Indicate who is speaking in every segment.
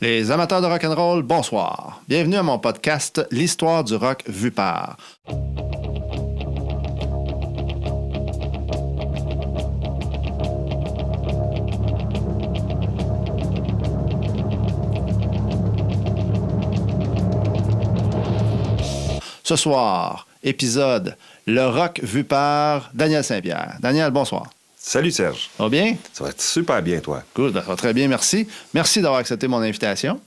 Speaker 1: Les amateurs de rock'n'roll, bonsoir. Bienvenue à mon podcast L'histoire du rock vue par. Ce soir, épisode Le rock vu par Daniel Saint-Pierre. Daniel, bonsoir.
Speaker 2: Salut Serge.
Speaker 1: Ça va bien?
Speaker 2: Ça va être super bien, toi.
Speaker 1: Good, ça va très bien, merci. Merci d'avoir accepté mon invitation.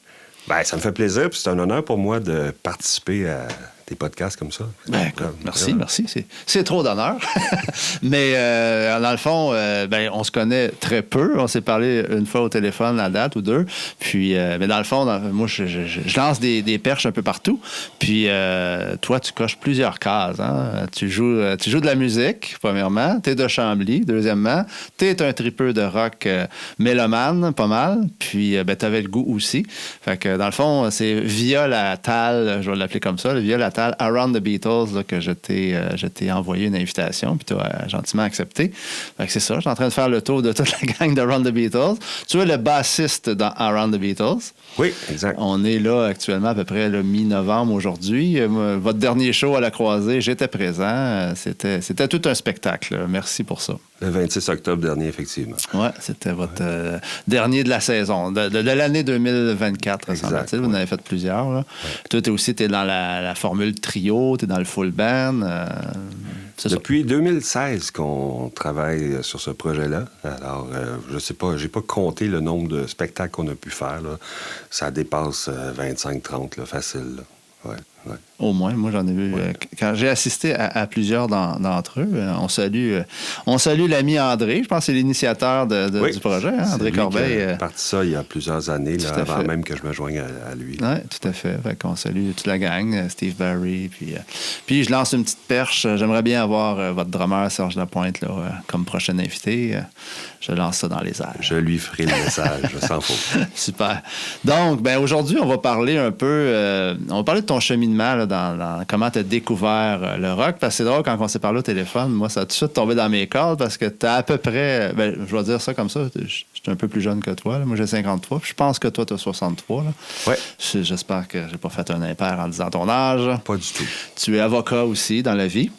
Speaker 2: Ben, ça me fait plaisir, puis c'est un honneur pour moi de participer à des podcasts comme ça.
Speaker 1: Ben, merci. C'est trop d'honneur. Mais dans le fond, on se connaît très peu. On s'est parlé une fois au téléphone à date ou deux. Puis, mais dans le fond, moi, je lance des perches un peu partout. Puis, toi, tu coches plusieurs cases. Hein? Tu joues de la musique, premièrement. Tu es de Chambly, deuxièmement. Tu es un tripeux de rock mélomane, pas mal. Puis, tu avais le goût aussi. Fait que, dans le fond, c'est via la TAL, je vais l'appeler comme ça, via la Around the Beatles là, que je t'ai envoyé une invitation puis tu as gentiment accepté. Fait que c'est ça, je suis en train de faire le tour de toute la gang d'Around the Beatles. Tu es le bassiste dans Around the Beatles.
Speaker 2: Oui, exact.
Speaker 1: On est là actuellement à peu près mi-novembre aujourd'hui. Votre dernier show à la Croisée, j'étais présent. C'était tout un spectacle. Là. Merci pour ça.
Speaker 2: Le 26 octobre dernier, effectivement.
Speaker 1: Oui, c'était votre dernier de la saison, de l'année 2024, semble-t-il. Vous en avez fait plusieurs. Là. Ouais. Toi, tu es dans la formule trio, tu es dans le full band.
Speaker 2: Depuis 2016 qu'on travaille sur ce projet-là. Alors, je sais pas, j'ai pas compté le nombre de spectacles qu'on a pu faire. Là. Ça dépasse 25-30, facile. Là. Ouais.
Speaker 1: Au moins, moi j'en ai vu. Ouais. Quand j'ai assisté à plusieurs d'entre eux, on salue l'ami André, je pense que c'est l'initiateur du projet, hein, André Corbeil.
Speaker 2: Il a parti ça il y a plusieurs années, là, avant même que je me joigne à lui.
Speaker 1: Oui, tout à fait. Fait qu'on salue toute la gang, Steve Barry. Puis je lance une petite perche. J'aimerais bien avoir votre drummer Serge Lapointe là, comme prochain invité. Je lance ça dans les airs.
Speaker 2: Je lui ferai le message, sans faute.
Speaker 1: Super. Donc, aujourd'hui, on va parler un peu... on va parler de ton cheminement là, dans comment tu as découvert le rock. Parce que c'est drôle, quand on s'est parlé au téléphone, moi, ça a tout de suite tombé dans mes cordes parce que tu as à peu près... je vais dire ça comme ça. Je suis un peu plus jeune que toi. Là. Moi, j'ai 53. Puis je pense que toi, tu as 63. Oui. J'espère que j'ai pas fait un impair en disant ton âge.
Speaker 2: Pas du tout.
Speaker 1: Tu es avocat aussi dans la vie.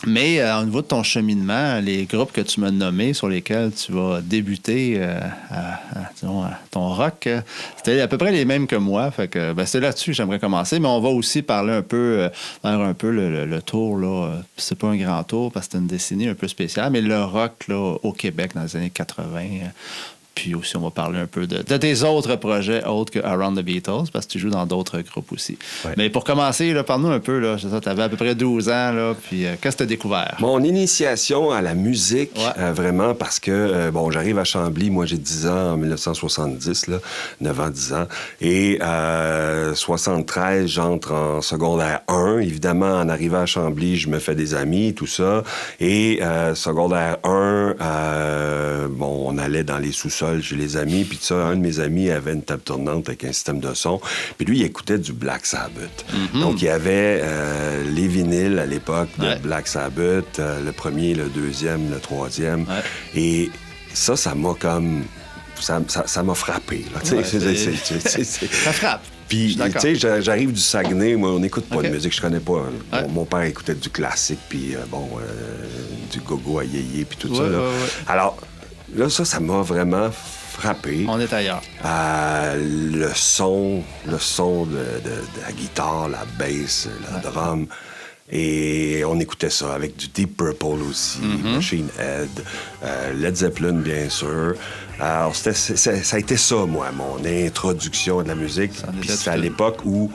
Speaker 1: Mais au niveau de ton cheminement, les groupes que tu m'as nommés sur lesquels tu vas débuter ton rock, c'était à peu près les mêmes que moi. Fait que c'est là-dessus que j'aimerais commencer. Mais on va aussi parler un peu, faire un peu le tour. Là. C'est pas un grand tour parce que c'est une décennie un peu spéciale, mais le rock là, au Québec dans les années 80. Puis aussi, on va parler un peu de tes autres projets autres que Around the Beatles, parce que tu joues dans d'autres groupes aussi. Ouais. Mais pour commencer, parle-nous un peu. Tu avais à peu près 12 ans, là, puis qu'est-ce que tu as découvert?
Speaker 2: Mon initiation à la musique, vraiment, parce que, j'arrive à Chambly, moi j'ai 10 ans en 1970, là, 9 ans, 10 ans, et 73, j'entre en secondaire 1. Évidemment, en arrivant à Chambly, je me fais des amis, tout ça, et secondaire 1, on allait dans les sous-sols chez les amis, puis ça, un de mes amis avait une table tournante avec un système de son, puis lui, il écoutait du Black Sabbath. Mm-hmm. Donc, il y avait les vinyles à l'époque de Black Sabbath, le premier, le deuxième, le troisième, et ça m'a comme... Ça m'a frappé, là.
Speaker 1: Ça frappe.
Speaker 2: Puis, tu sais, j'arrive du Saguenay, moi, on n'écoute pas de musique, je connais pas. Mon père écoutait du classique, puis du gogo à yéyé, puis tout ça, là. Alors... Là, ça m'a vraiment frappé.
Speaker 1: On est ailleurs.
Speaker 2: Le son de la guitare, la bass, la drum. Et on écoutait ça avec du Deep Purple aussi, Machine Head, Led Zeppelin, bien sûr. Alors, ça a été ça, moi, mon introduction à de la musique. Puis c'était à l'époque où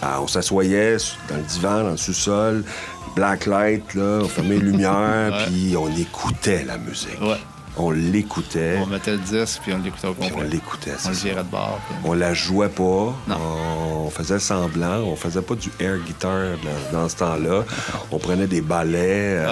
Speaker 2: on s'assoyait dans le divan, dans le sous-sol, black light, là, on fermait les lumières, puis on écoutait la musique. Ouais. On l'écoutait.
Speaker 1: On mettait le disque, puis on l'écoutait au complet.
Speaker 2: Puis on l'écoutait,
Speaker 1: on le virait de bord. Puis...
Speaker 2: On la jouait pas.
Speaker 1: Non.
Speaker 2: On faisait semblant. On faisait pas du air guitar dans ce temps-là. On prenait des ballets,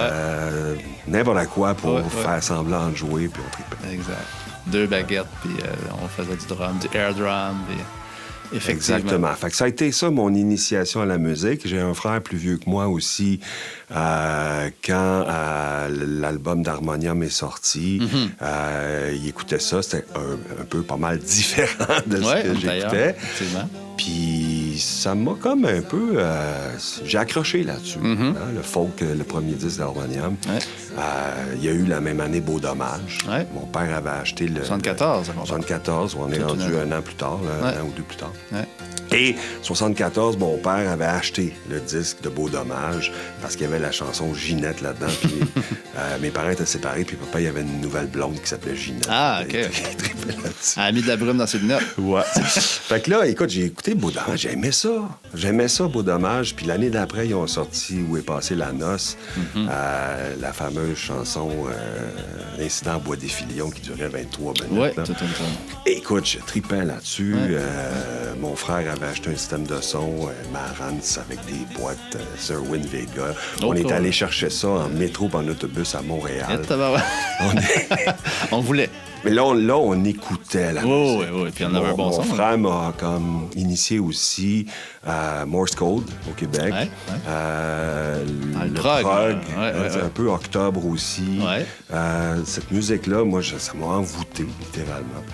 Speaker 2: n'importe quoi pour faire semblant de jouer, puis on tripait.
Speaker 1: Exact. 2 baguettes, puis on faisait du drum, du air drum, puis... Effectivement.
Speaker 2: Exactement. Fait que ça a été ça, mon initiation à la musique. J'ai un frère plus vieux que moi aussi. Quand l'album d'Harmonium est sorti, il écoutait ça. C'était un peu pas mal différent de ce que j'écoutais. Puis ça m'a comme un peu... j'ai accroché là-dessus. Hein, le folk, le premier disque d'Harmonium. Il y a eu la même année Beau Dommage. Mon père avait acheté le...
Speaker 1: 74.
Speaker 2: 74, on est rendu un an plus tard, un an ou deux plus tard. Et 74, mon père avait acheté le disque de Beau Dommage parce qu'il y avait la chanson Ginette là-dedans. Puis mes parents étaient séparés, puis papa, il y avait une nouvelle blonde qui s'appelait Ginette.
Speaker 1: Ah, OK. Elle a mis de la brume dans ses lunettes.
Speaker 2: Ouais. Fait que là, écoute, j'ai écouté Beau Dommage. J'aimais ça. J'aimais ça, Beau Dommage. Puis l'année d'après, ils ont sorti Où est passée la noce, la fameuse chanson Incident à Bois des Filions qui durait 23 minutes.
Speaker 1: Oui, tout un temps.
Speaker 2: Écoute, je tripais là-dessus. Mon frère avait acheté un système de son, Marantz, avec des boîtes Sir-Win Vega. On est allé chercher ça en métro, en autobus à Montréal.
Speaker 1: On voulait.
Speaker 2: Mais là, on écoutait la musique.
Speaker 1: Oui. Puis on avait un bon son.
Speaker 2: Mon frère m'a comme initié aussi à Morse Code au Québec. Le prog. Un peu Octobre aussi. Cette musique-là, moi, ça m'a envoûté, littéralement.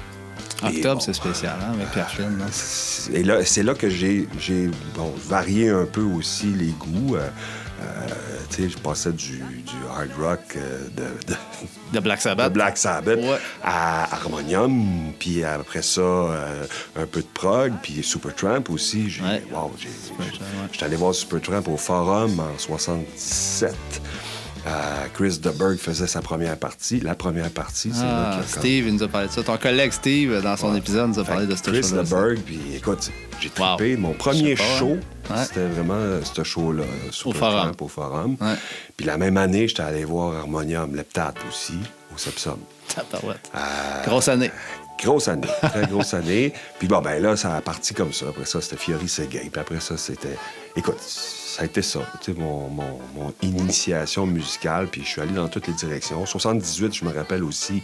Speaker 1: Octobre, c'est spécial, hein, avec Pierre Flynn.
Speaker 2: Et là, c'est là que j'ai varié un peu aussi les goûts. Tu sais, je passais du hard rock
Speaker 1: de Black Sabbath,
Speaker 2: à Harmonium, puis après ça, un peu de prog, puis Supertramp aussi. J'étais allé voir Supertramp au Forum en 77. Chris de Burgh faisait sa première partie. La première partie, c'est là qu'il
Speaker 1: Steve, il nous a parlé de ça. Ton collègue Steve, dans son épisode, nous a parlé de cette
Speaker 2: Chris
Speaker 1: chose-là.
Speaker 2: de Burgh, puis écoute, j'ai trippé. Mon premier show, c'était vraiment ce show-là, Supertramp au Forum. Puis la même année, j'étais allé voir Harmonium, Leptate aussi, au Sepsum.
Speaker 1: Grosse année.
Speaker 2: Grosse année, très grosse année. Puis bon, ben là, ça a parti comme ça. Après ça, c'était Fiori Seguin. Puis après ça, c'était... Écoute, ça a été ça, tu sais, mon initiation musicale. Puis je suis allé dans toutes les directions. En 78, je me rappelle aussi,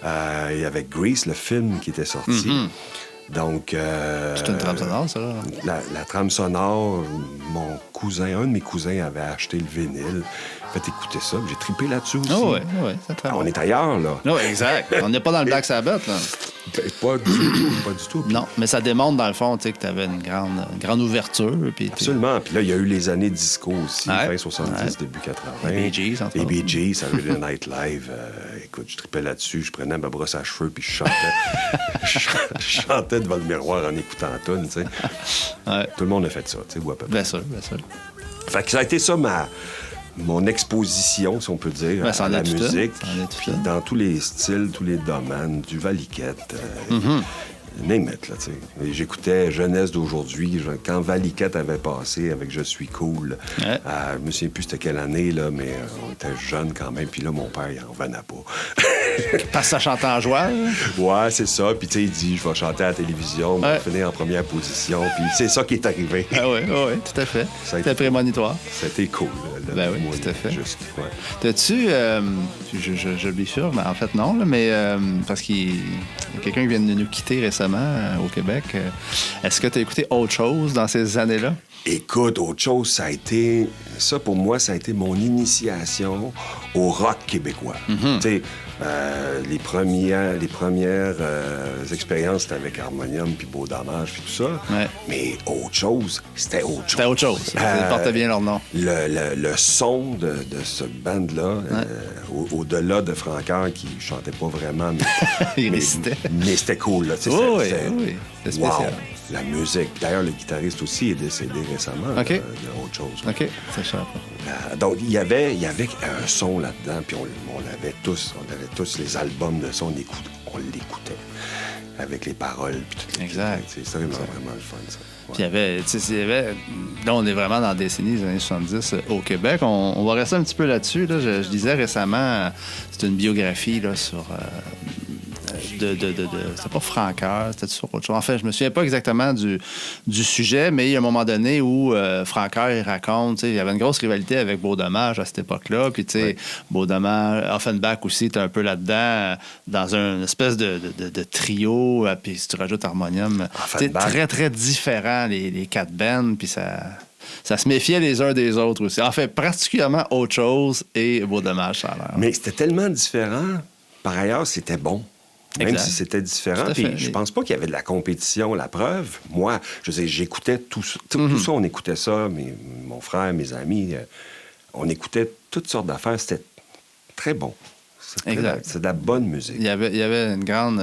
Speaker 2: il y avait Grease, le film qui était sorti. Donc...
Speaker 1: c'est une trame sonore, ça, là?
Speaker 2: La trame sonore, un de mes cousins avait acheté le vinyle. Fait écouter ça. J'ai trippé là-dessus aussi.
Speaker 1: Oui,
Speaker 2: on est ailleurs, là.
Speaker 1: Non, exact. On n'est pas dans le Black Sabbath, là.
Speaker 2: Pas du tout.
Speaker 1: Non, mais ça démontre, dans le fond, que tu avais une grande ouverture. Puis
Speaker 2: absolument. Puis là, il y a eu les années disco aussi, fin 70, début 80.
Speaker 1: Les Bee Gees,
Speaker 2: Les Bee Gees, Saturday Night Live. Écoute, je trippais là-dessus. Je prenais ma brosse à cheveux, puis je chantais. Je chantais devant le miroir en écoutant la tune, tu sais. Tout le monde a fait ça, tu sais, ou à peu près.
Speaker 1: Bien sûr.
Speaker 2: Fait que ça a été ça, mon exposition, si on peut dire, à la musique. Puis dans tous les styles, tous les domaines, du Valiquette, name it, là, tu sais. J'écoutais Jeunesse d'aujourd'hui, quand Valiquette avait passé avec Je suis cool. Je me souviens plus c'était quelle année, là, mais on était jeunes quand même, puis là, mon père, il en revenait pas.
Speaker 1: Parce que ça chantait en joie.
Speaker 2: Ouais, c'est ça. Puis tu sais, il dit, je vais chanter à la télévision, je vais finir en première position. Puis c'est ça qui est arrivé.
Speaker 1: Oui, tout à fait. C'était prémonitoire.
Speaker 2: C'était cool.
Speaker 1: Oui, tout à fait.
Speaker 2: Juste,
Speaker 1: T'as-tu, je le sûr, mais en fait non, là, mais parce qu'il y a quelqu'un qui vient de nous quitter récemment au Québec. Est-ce que tu as écouté autre chose dans ces années-là?
Speaker 2: Écoute, autre chose, ça pour moi, ça a été mon initiation au rock québécois. Tu sais, les premières expériences, c'était avec Harmonium, puis Beau Dommage, puis tout ça. Mais autre chose, c'était autre chose.
Speaker 1: C'était autre chose. Ils portaient bien leur nom.
Speaker 2: Le son de ce band-là, au-delà de Francoeur, qui chantait pas vraiment, mais...
Speaker 1: Il récitait.
Speaker 2: Mais c'était cool, là.
Speaker 1: Oui, c'était spécial.
Speaker 2: Wow. La musique. D'ailleurs, le guitariste aussi est décédé récemment de autre chose.
Speaker 1: OK, c'est ça.
Speaker 2: Donc, il y avait un son là-dedans, puis on avait tous les albums de son, on l'écoutait avec les paroles. Puis
Speaker 1: exact.
Speaker 2: C'est vraiment le fun, ça.
Speaker 1: Puis il y avait... Là, on est vraiment dans la décennie des années 70 au Québec. On va rester un petit peu là-dessus. Là. Je disais récemment, c'est une biographie là, sur... c'était pas Francoeur, c'était sur autre chose. En fait, je me souviens pas exactement du sujet, mais il y a un moment donné où Francoeur, il raconte, il y avait une grosse rivalité avec Beau Dommage à cette époque-là. Puis, tu sais, Beau Dommage, Offenbach aussi, était un peu là-dedans, dans une espèce de trio. Puis, si tu rajoutes Harmonium, c'est très, très différent, les quatre bands. Puis, ça se méfiait les uns des autres aussi. En fait, particulièrement Autre Chose et Beau Dommage, ça a l'air.
Speaker 2: Mais c'était tellement différent. Par ailleurs, c'était bon. Même si c'était différent. Puis je pense pas qu'il y avait de la compétition. La preuve, moi, je sais, j'écoutais tout ça. Tout ça, on écoutait ça. Mon frère, mes amis, on écoutait toutes sortes d'affaires. C'était très bon. C'est de la bonne musique.
Speaker 1: Il y avait une grande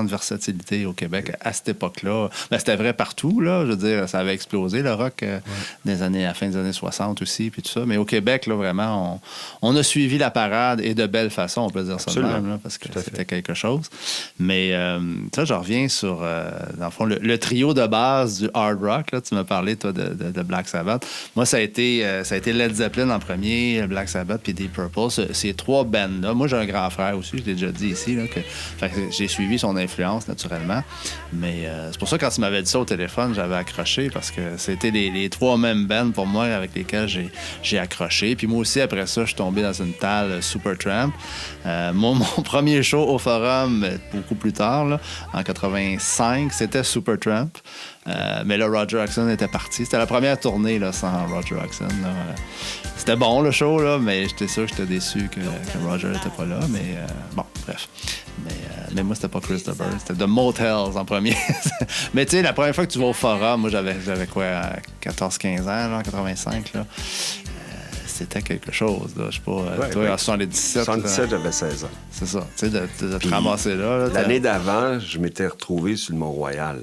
Speaker 1: versatilité au Québec à cette époque-là. Ben, c'était vrai partout, là. Je veux dire, ça avait explosé, le rock, à la fin des années 60 aussi, puis tout ça. Mais au Québec, là, vraiment, on a suivi la parade et de belle façon, on peut dire ça de même, là, parce que c'était quelque chose. Mais ça, je reviens sur, dans le fond, le trio de base du hard rock. Là, tu m'as parlé, toi, de Black Sabbath. Moi, ça a été Led Zeppelin en premier, Black Sabbath, puis Deep Purple. Ces trois bands-là. Moi, j'ai un grand frère aussi, je l'ai déjà dit ici, là, que j'ai suivi son influence naturellement. Mais c'est pour ça que quand tu m'avais dit ça au téléphone, j'avais accroché parce que c'était les trois mêmes bands pour moi avec lesquels j'ai accroché. Puis moi aussi, après ça, je suis tombé dans une tale Supertramp. Mon premier show au Forum, beaucoup plus tard, là, en 85, c'était Supertramp. Mais là, Roger Hodgson était parti. C'était la première tournée là, sans Roger Hodgson. C'était bon, le show, là, mais j'étais sûr que j'étais déçu que Roger n'était pas là. Mais bon, bref. Mais moi, c'était pas Chris de Burgh. C'était The Motels en premier. Mais tu sais, la première fois que tu vas au Forum, moi, j'avais quoi, 14-15 ans, là, en 85, là. C'était quelque chose, là. Je sais pas, toi, en 77...
Speaker 2: 77, j'avais 16 ans.
Speaker 1: C'est ça, tu sais, de te ramasser là.
Speaker 2: L'année d'avant, je m'étais retrouvé sur le Mont-Royal,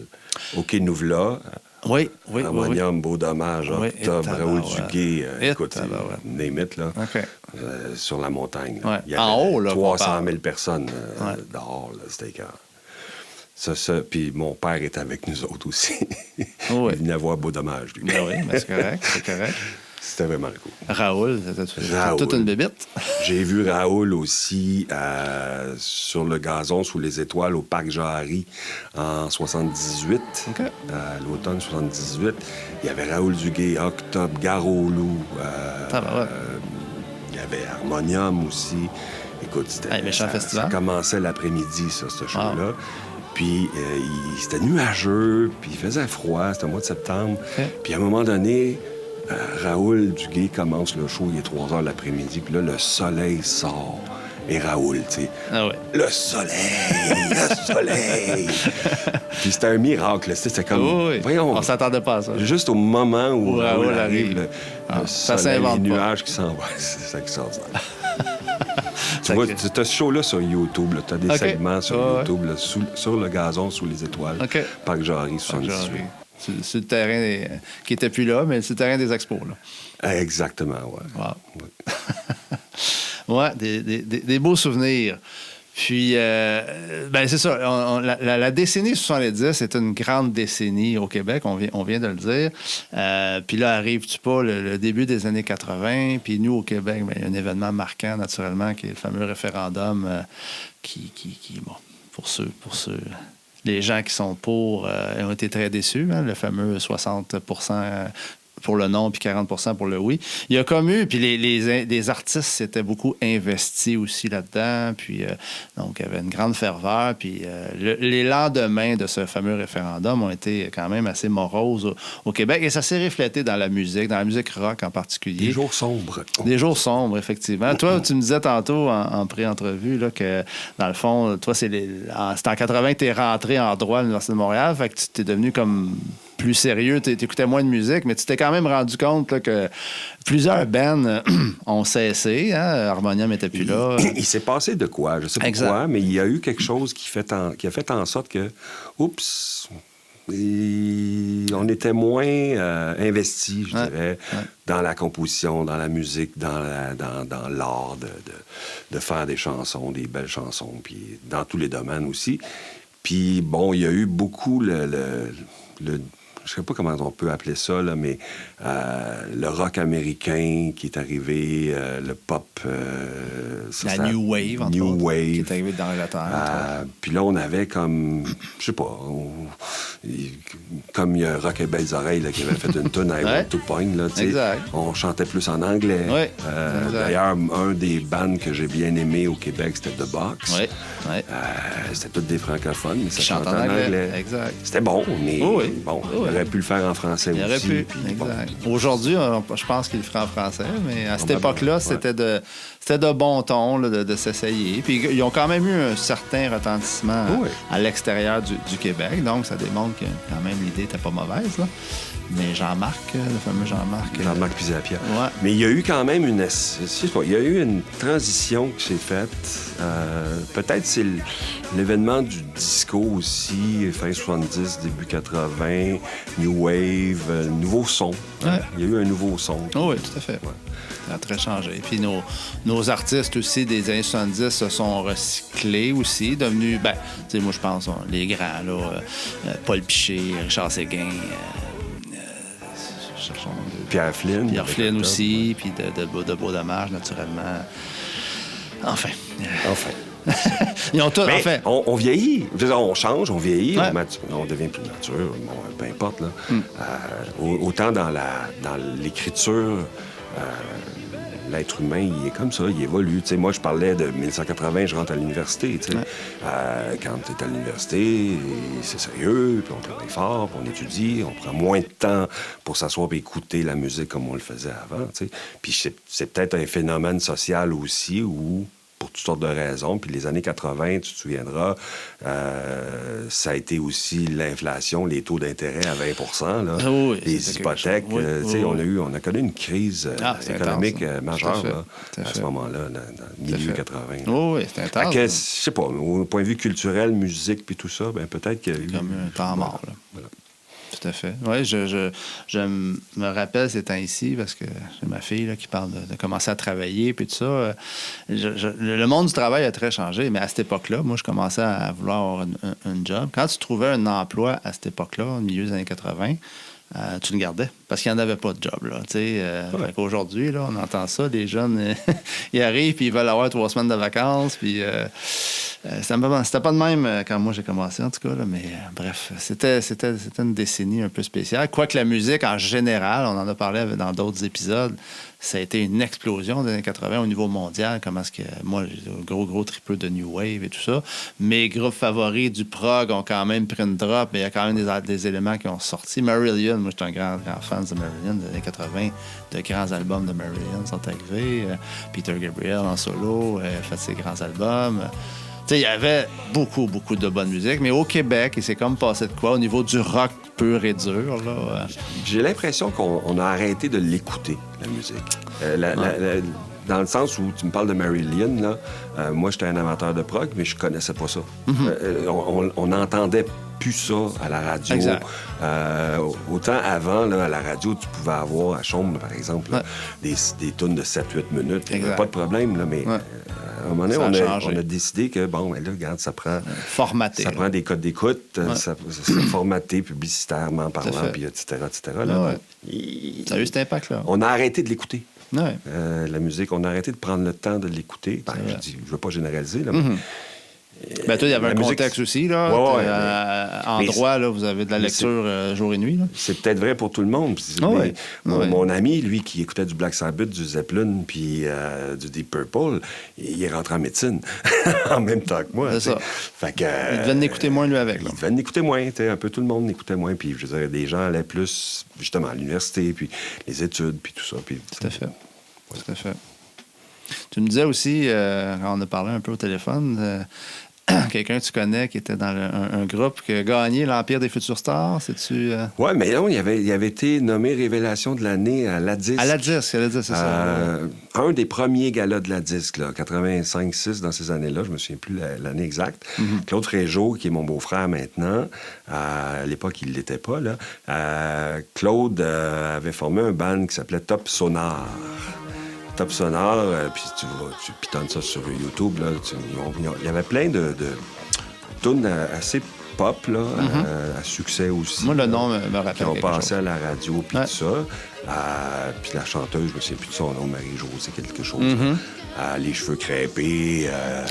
Speaker 2: au Quai Nouvela.
Speaker 1: Oui.
Speaker 2: Harmonium, Beau Dommage, Octobre, Raoul Duguay, écoute, name it, là, sur la montagne. Là. Il y avait en haut, là, 300 000 personnes dehors, là, c'était écœurant. Ça, puis mon père était avec nous autres aussi. Il venait voir Beau Dommage, lui.
Speaker 1: Ben oui, mais c'est correct.
Speaker 2: C'était vraiment cool.
Speaker 1: Raoul, c'était toute une bébite.
Speaker 2: J'ai vu Raoul aussi sur le gazon sous les étoiles au Parc Jarry en 78, l'automne 78. Il y avait Raoul Duguay, Octobre, Garolou. Il y avait Harmonium aussi. Écoute, ça commençait l'après-midi, ça, ce show-là. Puis c'était nuageux, puis il faisait froid, c'était au mois de septembre. Puis à un moment donné... Raoul Duguay commence le show, il est 3 heures l'après-midi, puis là, le soleil sort. Et Raoul, tu sais, le soleil! Puis c'était un miracle, c'était comme... Voyons,
Speaker 1: on s'attendait pas à ça.
Speaker 2: Juste au moment où Raoul arrive,
Speaker 1: ça s'invente
Speaker 2: les nuages qui s'en vont. C'est extraordinaire. Tu vois, tu as ce show-là sur YouTube, tu as des segments sur YouTube, là, sur le gazon, sous les étoiles, Parc Jarry, 78.
Speaker 1: Sur le terrain qui n'était plus là, mais sur le terrain des expos. Là.
Speaker 2: Exactement,
Speaker 1: ouais, des beaux souvenirs. Puis, c'est ça. La décennie 70 c'est une grande décennie au Québec, on vient de le dire. Puis là, arrive-tu pas le début des années 80? Puis nous, au Québec, il y a un événement marquant, naturellement, qui est le fameux référendum qui bon, pour ceux les gens qui sont pour ont été très déçus, hein, le fameux 60% pour le non puis 40% pour le oui. Il y a comme eu, puis les artistes s'étaient beaucoup investis aussi là-dedans, puis donc il y avait une grande ferveur, puis les lendemains de ce fameux référendum ont été quand même assez moroses au Québec, et ça s'est reflété dans la musique rock en particulier.
Speaker 2: Des jours sombres.
Speaker 1: Des jours sombres, effectivement. Toi, tu me disais tantôt en pré-entrevue là, que, dans le fond, toi, c'était en 80 que tu es rentré en droit à l'Université de Montréal, fait que tu t'es devenu comme... plus sérieux, t'écoutais moins de musique, mais tu t'es quand même rendu compte là, que plusieurs bands ont cessé. Hein? Harmonium n'était plus là.
Speaker 2: Il s'est passé de quoi? Je sais pas quoi, mais il y a eu quelque chose qui a fait en sorte que, on était moins investis, je dirais, dans la composition, dans la musique, dans l'art de faire des chansons, des belles chansons, puis dans tous les domaines aussi. Puis, bon, il y a eu beaucoup je sais pas comment on peut appeler ça, là, mais le rock américain qui est arrivé, le pop...
Speaker 1: New Wave, entre
Speaker 2: New
Speaker 1: autres,
Speaker 2: Wave.
Speaker 1: qui est arrivé dans l'Angleterre.
Speaker 2: Puis là, on avait comme... Je sais pas... comme il y a Rock et Belles Oreilles là, qui avait fait une tune à To Point, là, tu sais. On chantait plus en anglais.
Speaker 1: Ouais,
Speaker 2: d'ailleurs, un des bands que j'ai bien aimé au Québec, c'était The Box.
Speaker 1: Ouais.
Speaker 2: C'était tous des francophones, mais ça chantait en
Speaker 1: anglais.
Speaker 2: anglais.
Speaker 1: Exact.
Speaker 2: C'était bon, mais bon,
Speaker 1: il
Speaker 2: aurait pu le faire en français aussi.
Speaker 1: Il aurait pu,
Speaker 2: puis,
Speaker 1: exact.
Speaker 2: Bon.
Speaker 1: Aujourd'hui, je pense qu'il le ferait en français, mais à cette époque-là, c'était de bon ton là, de s'essayer. Puis ils ont quand même eu un certain retentissement à l'extérieur du Québec, donc ça démontre que quand même l'idée n'était pas mauvaise. Là. Mais Jean-Marc, le fameux Jean-Marc...
Speaker 2: Jean-Marc Pisapia.
Speaker 1: Ouais.
Speaker 2: Mais il y a eu quand même une... Je sais pas, il y a eu une transition qui s'est faite. Peut-être c'est l'événement du disco aussi, fin 70, début 80, New Wave, nouveau son. Hein? Il y a eu un nouveau son.
Speaker 1: Oui, tout à fait. Ouais. Ça a très changé. Puis nos artistes aussi des années 70 se sont recyclés aussi, devenus... Ben, tu sais, moi, je pense, les grands, là, Paul Piché, Richard Séguin...
Speaker 2: Pierre Flynn
Speaker 1: aussi, puis de Beau Dommage, naturellement. Enfin. Ils ont tout,
Speaker 2: mais
Speaker 1: enfin.
Speaker 2: On vieillit. On change, on vieillit, on devient plus mature, peu importe. Là. Autant dans l'écriture, l'être humain, il est comme ça, il évolue. T'sais, moi, je parlais de 1980, je rentre à l'université. Quand tu es à l'université, c'est sérieux, puis on travaille fort, puis on étudie, on prend moins de temps pour s'asseoir et écouter la musique comme on le faisait avant. T'sais. Puis c'est peut-être un phénomène social aussi où, pour toutes sortes de raisons, puis les années 80, tu te souviendras, ça a été aussi l'inflation, les taux d'intérêt à 20 là, les hypothèques. On a connu une crise économique majeure à ce moment-là, dans le milieu 80.
Speaker 1: Oui, c'est intense.
Speaker 2: Je sais pas, au point de vue culturel, musique, puis tout ça, ben peut-être qu'il y a eu...
Speaker 1: Comme un temps mort, là. Voilà. Tout à fait. Oui, je me rappelle ces temps-ci, parce que j'ai ma fille là, qui parle de commencer à travailler, puis tout ça. Le monde du travail a très changé, mais à cette époque-là, moi, je commençais à vouloir avoir un job. Quand tu trouvais un emploi à cette époque-là, au milieu des années 80, tu le gardais, parce qu'il n'y en avait pas de job. Là, aujourd'hui, là, on entend ça, les jeunes, ils arrivent, puis ils veulent avoir 3 semaines de vacances, puis... c'était pas de même quand moi j'ai commencé, en tout cas, là, mais bref, c'était une décennie un peu spéciale. Quoique la musique, en général, on en a parlé dans d'autres épisodes, ça a été une explosion des années 80 au niveau mondial. Comment est-ce que moi, j'ai un gros tripeux de New Wave et tout ça. Mes groupes favoris du prog ont quand même pris une drop, mais il y a quand même des éléments qui ont sorti. Marillion, moi, je suis un grand fan de Marillion des années 80. De grands albums de Marillion sont arrivés. Peter Gabriel en solo a fait ses grands albums. Il y avait beaucoup de bonne musique, mais au Québec, il s'est comme passé de quoi au niveau du rock pur et dur. Là,
Speaker 2: J'ai l'impression qu'on a arrêté de l'écouter, la musique. Dans le sens où tu me parles de Marillion, là, moi, j'étais un amateur de prog, mais je connaissais pas ça. On n'entendait plus ça à la radio.
Speaker 1: Exact.
Speaker 2: Autant avant, là, à la radio, tu pouvais avoir à Chaume, par exemple, là, des tunes de 7-8 minutes. Il n'y avait pas de problème, là, mais... à un moment donné, on a décidé que, bon, ben là, regarde, ça prend...
Speaker 1: Formaté.
Speaker 2: Ça prend des codes d'écoute, ça formaté publicitairement parlant, puis etc. Là,
Speaker 1: ça a eu cet impact-là.
Speaker 2: On a arrêté de l'écouter.
Speaker 1: Ouais.
Speaker 2: La musique, on a arrêté de prendre le temps de l'écouter. Je ne veux pas généraliser, là,
Speaker 1: toi, il y avait un contexte aussi, là. En droit, là, vous avez de la lecture jour et nuit. Là.
Speaker 2: C'est peut-être vrai pour tout le monde. Mon ami, lui, qui écoutait du Black Sabbath, du Zeppelin, puis du Deep Purple, il est rentré en médecine en même temps que moi.
Speaker 1: C'est ça.
Speaker 2: Fait que,
Speaker 1: il devait l'écouter moins, lui, avec.
Speaker 2: Il devait l'écouter moins. Un peu tout le monde l'écoutait moins. Puis, je veux dire, des gens allaient plus, justement, à l'université, puis les études, puis tout ça. Puis,
Speaker 1: tout à fait. Tout à fait. Tu me disais aussi, quand on a parlé un peu au téléphone, quelqu'un que tu connais qui était dans un groupe qui a gagné l'Empire des Futures Stars, c'est-tu...
Speaker 2: Oui, mais non, il avait été nommé Révélation de l'année à La Disque.
Speaker 1: À La Disque, c'est ça.
Speaker 2: Un des premiers galas de La Disque, là, 85-6, dans ces années-là, je me souviens plus l'année exacte. Claude Fréjot, qui est mon beau-frère maintenant, à l'époque, il ne l'était pas, là. Claude avait formé un band qui s'appelait Top Sonar. Top Sonore, puis tu pitonnes ça sur YouTube, là, il y avait plein de tunes assez pop, là, à succès aussi.
Speaker 1: Moi, le
Speaker 2: là,
Speaker 1: nom me rappelle
Speaker 2: qui ont
Speaker 1: quelque
Speaker 2: passé
Speaker 1: chose.
Speaker 2: à la radio, puis
Speaker 1: Ouais.
Speaker 2: tout ça. Puis la chanteuse, je me souviens plus de son nom, Marie-Josée quelque chose. Les cheveux crêpés.